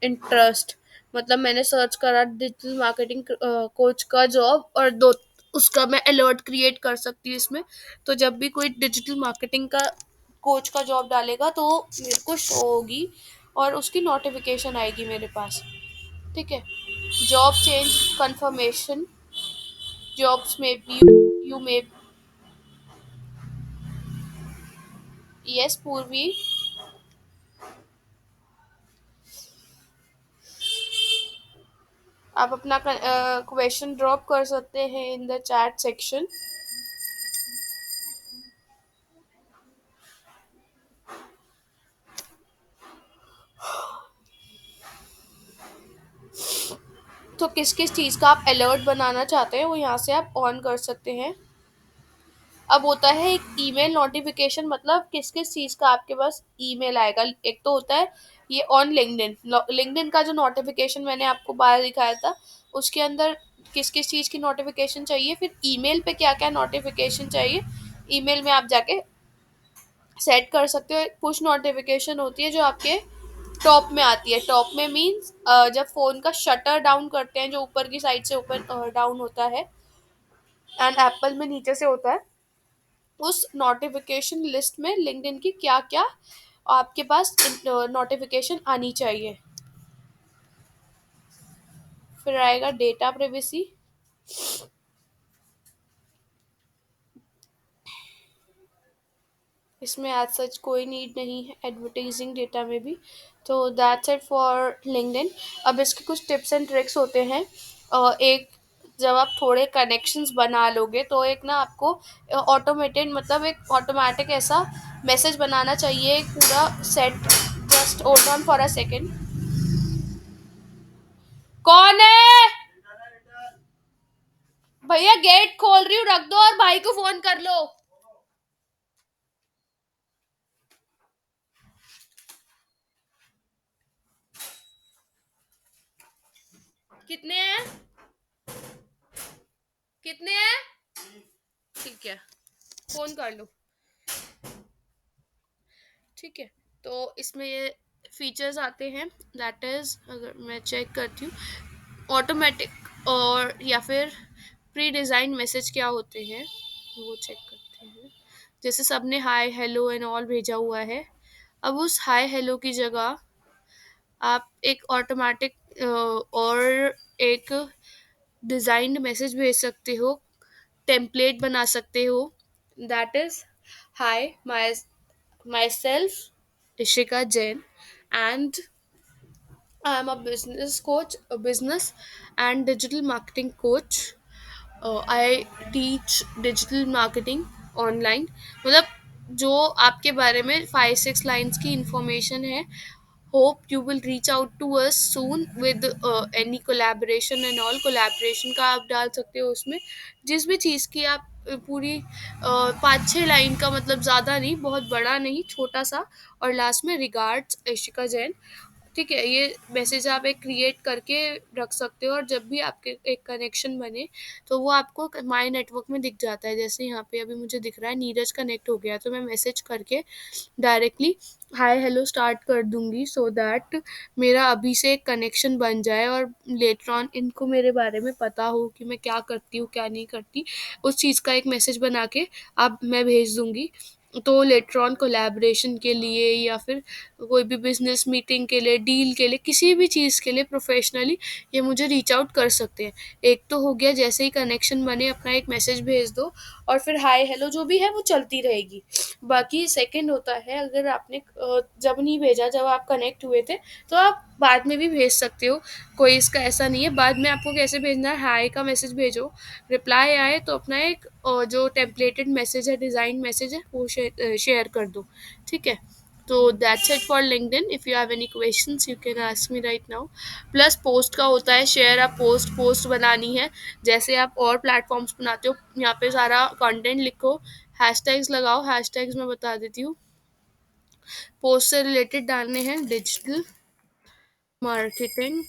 interest, मतलब मैंने सर्च करा डिजिटल मार्केटिंग कोच का जॉब और दो उसका मैं अलर्ट क्रिएट कर सकती हूँ इसमें। तो जब भी कोई डिजिटल मार्केटिंग का कोच का जॉब डालेगा तो मेरे को शो होगी और उसकी नोटिफिकेशन आएगी मेरे पास। ठीक है, जॉब चेंज कंफर्मेशन, जॉब्स में भी यू मे, यस पूर्वी, आप अपना क्वेश्चन ड्रॉप कर सकते हैं इन द चैट सेक्शन। तो किस किस चीज़ का आप अलर्ट बनाना चाहते हैं वो यहाँ से आप ऑन कर सकते हैं। अब होता है एक ईमेल नोटिफिकेशन, मतलब किस किस चीज़ का आपके पास ईमेल आएगा। एक तो होता है ये ऑन लिंक्डइन, लिंक्डइन का जो नोटिफिकेशन मैंने आपको बाहर दिखाया था उसके अंदर किस किस चीज़ की नोटिफिकेशन चाहिए, फिर ईमेल पे क्या क्या नोटिफिकेशन चाहिए ईमेल में आप जाके सेट कर सकते हो। एक पुश नोटिफिकेशन होती है जो आपके टॉप में आती है, टॉप में मीन्स जब फ़ोन का शटर डाउन करते हैं जो ऊपर की साइड से ऊपर डाउन होता है एंड एप्पल में नीचे से होता है, उस नोटिफिकेशन लिस्ट में लिंक्डइन की क्या क्या आपके पास नोटिफिकेशन आनी चाहिए। फिर आएगा डेटा प्रिवेसी, इसमें एज सच कोई नीड नहीं है एडवर्टाइजिंग डेटा में भी। तो दैट्स इट फॉर लिंक्डइन। अब इसके कुछ टिप्स एंड ट्रिक्स होते हैं। एक, जब आप थोड़े कनेक्शंस बना लोगे तो एक ना आपको ऑटोमेटेड मतलब एक ऑटोमेटिक ऐसा मैसेज बनाना चाहिए एक पूरा set. Just hold on for a second. कौन है भैया, गेट खोल रही हूँ, रख दो और भाई को फोन कर लो। कितने हैं, कितने हैं, ठीक है, फोन कर लो। ठीक है, तो इसमें ये फीचर्स आते हैं, दैट इज़ अगर मैं चेक करती हूँ ऑटोमेटिक और या फिर प्री डिज़ाइन मैसेज क्या होते हैं वो चेक करते हैं। जैसे सबने हाय हेलो एंड ऑल भेजा हुआ है, अब उस हाय हेलो की जगह आप एक ऑटोमेटिक और एक डिज़ाइंड मैसेज भेज सकते हो, टेम्पलेट बना सकते हो, that is hi my self Ishika Jain and I am a business coach, business and digital marketing coach. I teach digital marketing online. मतलब जो आपके बारे में 5-6 लाइन्स की इंफॉर्मेशन है। Hope you will reach out to us soon with any collaboration and all. Collaboration का आप डाल सकते हो उसमें, जिस भी चीज़ की आप पूरी 5-6 लाइन का, मतलब ज़्यादा नहीं, बहुत बड़ा नहीं, छोटा सा। और लास्ट में रिगार्ड्स इशिका जैन। ठीक है, ये मैसेज आप एक क्रिएट करके रख सकते हो, और जब भी आपके एक कनेक्शन बने तो वो आपको माय नेटवर्क में दिख जाता है। जैसे यहाँ पे अभी मुझे दिख रहा है नीरज कनेक्ट हो गया, तो मैं मैसेज करके डायरेक्टली हाय हेलो स्टार्ट कर दूंगी, सो दैट मेरा अभी से एक कनेक्शन बन जाए, और लेटर ऑन इनको मेरे बारे में पता हो कि मैं क्या करती हूँ क्या नहीं करती। उस चीज़ का एक मैसेज बना के आप मैं भेज दूंगी। तो लेटर ऑन कोलैबोरेशन के लिए, या फिर कोई भी बिजनेस मीटिंग के लिए, डील के लिए, किसी भी चीज़ के लिए प्रोफेशनली ये मुझे रीच आउट कर सकते हैं। एक तो हो गया, जैसे ही कनेक्शन बने अपना एक मैसेज भेज दो, और फिर हाय हेलो जो भी है वो चलती रहेगी। बाकी सेकंड होता है, अगर आपने जब नहीं भेजा, जब आप कनेक्ट हुए थे, तो आप बाद में भी भेज सकते हो। कोई इसका ऐसा नहीं है। बाद में आपको कैसे भेजना है, हाय का मैसेज भेजो, रिप्लाई आए तो अपना एक जो टेम्पलेटेड मैसेज है, डिज़ाइन मैसेज है, वो शेयर कर दो। ठीक है, तो that's it for LinkedIn. If you have any questions you can ask me right now. Plus post का होता है शेयर, आप पोस्ट बनानी है, जैसे आप और प्लेटफॉर्म्स बनाते हो। यहाँ पे सारा कंटेंट लिखो, हैशटैग्स लगाओ। हैशटैग्स मैं बता देती हूँ, पोस्ट से रिलेटेड डालने हैं, डिजिटल मार्केटिंग।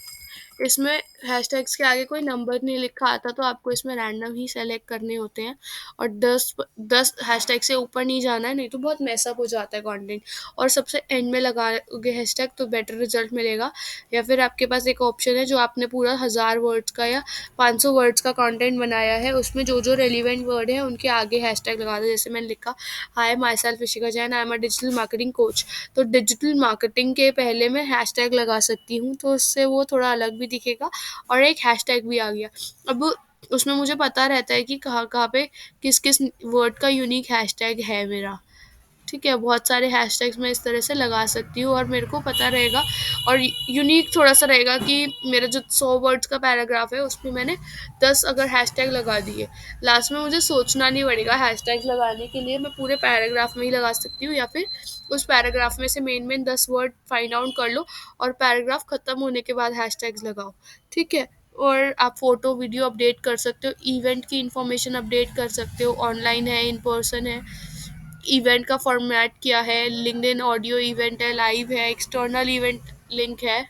इसमें हैशटैग्स के आगे कोई नंबर नहीं लिखा आता, तो आपको इसमें रैंडम ही सेलेक्ट करने होते हैं, और 10 हैशटैग से ऊपर नहीं जाना है, नहीं तो बहुत मैसअप हो जाता है कंटेंट। और सबसे एंड में लगाओगे हैशटैग तो बेटर रिजल्ट मिलेगा। या फिर आपके पास एक ऑप्शन है, जो आपने पूरा 1000 वर्ड्स का या 500 वर्ड्स का कंटेंट बनाया है, उसमें जो जो रेलिवेंट वर्ड है उनके आगे हैशटैग लगा दो। जैसे मैंने लिखा hi my self Ishika Jain, I am a digital marketing coach, तो डिजिटल मार्केटिंग के पहले मैं हैशटैग लगा सकती हूँ, तो उससे वो थोड़ा अलग भी दिखेगा, और एक हैशटैग भी आ गया। अब उसमें मुझे पता रहता है कि कहाँ कहाँ पे किस किस वर्ड का यूनिक हैशटैग है मेरा। ठीक है, बहुत सारे हैशटैग्स मैं इस तरह से लगा सकती हूँ, और मेरे को पता रहेगा, और यूनिक थोड़ा सा रहेगा कि मेरा जो 100 वर्ड्स का पैराग्राफ है उसमें मैंने 10 अगर हैशटैग लगा दिए, लास्ट में मुझे सोचना नहीं पड़ेगा हैशटैग लगाने के लिए, मैं पूरे पैराग्राफ में ही लगा सकती हूँ। या फिर उस पैराग्राफ में से मेन 10 वर्ड फाइंड आउट कर लो, और पैराग्राफ ख़त्म होने के बाद हैशटैग्स लगाओ। ठीक है, और आप फ़ोटो वीडियो अपडेट कर सकते हो, इवेंट की इन्फॉर्मेशन अपडेट कर सकते हो, ऑनलाइन है, इन पर्सन है, इवेंट का फॉर्मेट क्या है, लिंक्डइन ऑडियो इवेंट है, लाइव है, एक्सटर्नल इवेंट लिंक है,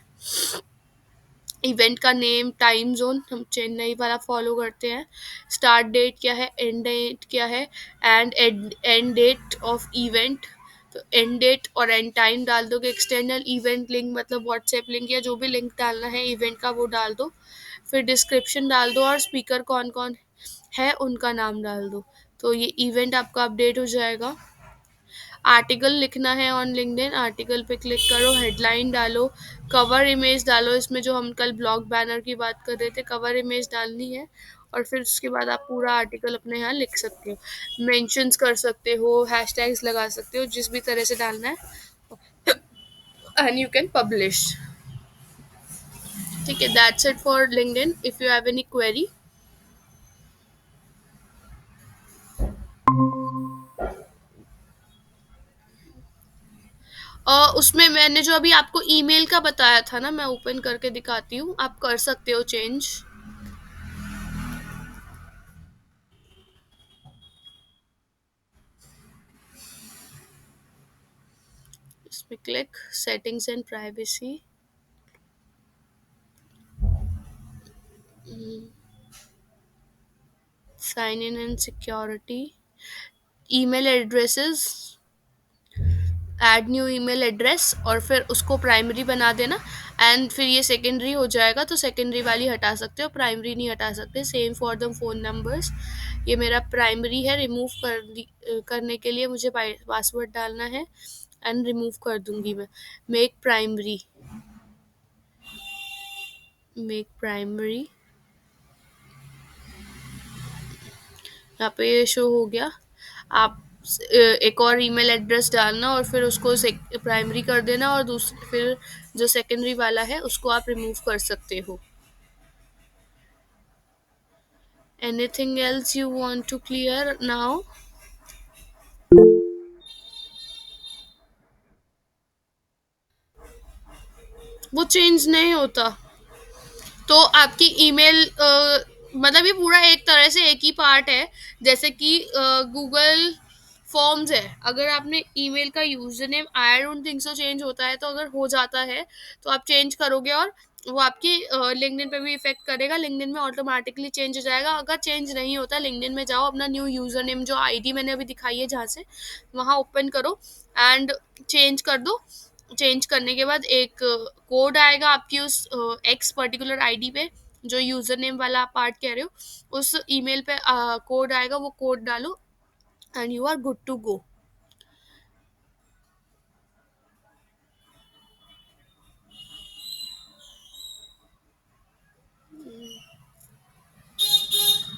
इवेंट का नेम, टाइम जोन हम चेन्नई वाला फॉलो करते हैं, स्टार्ट डेट क्या है, एंड डेट क्या है, and end date of event. तो एंड डेट और एंड टाइम डाल दोगे। एक्सटर्नल इवेंट लिंक मतलब व्हाट्सएप लिंक या जो भी लिंक डालना है इवेंट का वो डाल दो। फिर डिस्क्रिप्शन डाल दो, और स्पीकर कौन कौन है उनका नाम डाल दो। तो ये इवेंट आपका अपडेट हो जाएगा। आर्टिकल लिखना है ऑन लिंक्डइन, आर्टिकल पे क्लिक करो, हेडलाइन डालो, कवर इमेज डालो। इसमें जो हम कल ब्लॉग बैनर की बात कर रहे थे, कवर इमेज डालनी है, और फिर उसके बाद आप पूरा आर्टिकल अपने यहाँ लिख सकते हो, मेंशंस कर सकते हो, हैशटैग्स लगा सकते हो, जिस भी तरह से डालना है, एंड यू कैन पब्लिश। ठीक है, that's it for LinkedIn. If you have any query. उसमें मैंने जो अभी आपको ईमेल का बताया था ना, मैं ओपन करके दिखाती हूँ, आप कर सकते हो चेंज। इसमें click settings and privacy, sign in and security, email addresses, add new email address, और फिर उसको प्राइमरी बना देना। एंड फिर ये सेकेंडरी हो जाएगा, तो सेकेंडरी वाली हटा सकते हो, प्राइमरी नहीं हटा सकते। Same for the phone numbers. ये मेरा प्राइमरी है, रिमूव करने के लिए मुझे पासवर्ड डालना है, एंड रिमूव कर दूंगी मैं। मेक प्राइमरी, मेक प्राइमरी, यहाँ पे ये शो हो गया। आप एक और ईमेल एड्रेस डालना और फिर उसको प्राइमरी कर देना, और दूसरी फिर जो सेकेंडरी वाला है उसको आप रिमूव कर सकते हो। Anything else you want to clear now? वो चेंज नहीं होता। तो आपकी ईमेल मतलब ये पूरा एक तरह से एक ही पार्ट है। जैसे कि गूगल फॉर्म्स है, अगर आपने ईमेल का user name, I don't think so change होता है, तो अगर हो जाता है तो आप चेंज करोगे और वो आपकी लिंक्डइन पे भी इफेक्ट करेगा, लिंक्डइन में ऑटोमेटिकली चेंज हो जाएगा। अगर चेंज नहीं होता, लिंक्डइन में जाओ, अपना न्यू यूजर नेम जो आईडी मैंने अभी दिखाई है जहाँ से, वहाँ ओपन करो एंड चेंज कर दो। चेंज करने के बाद एक कोड आएगा आपकी उस एक्स पर्टिकुलर आईडी पे, जो यूजर नेम वाला आप पार्ट कह रहे हो, उस ईमेल पे कोड आएगा, वो कोड डालो and you are good to go.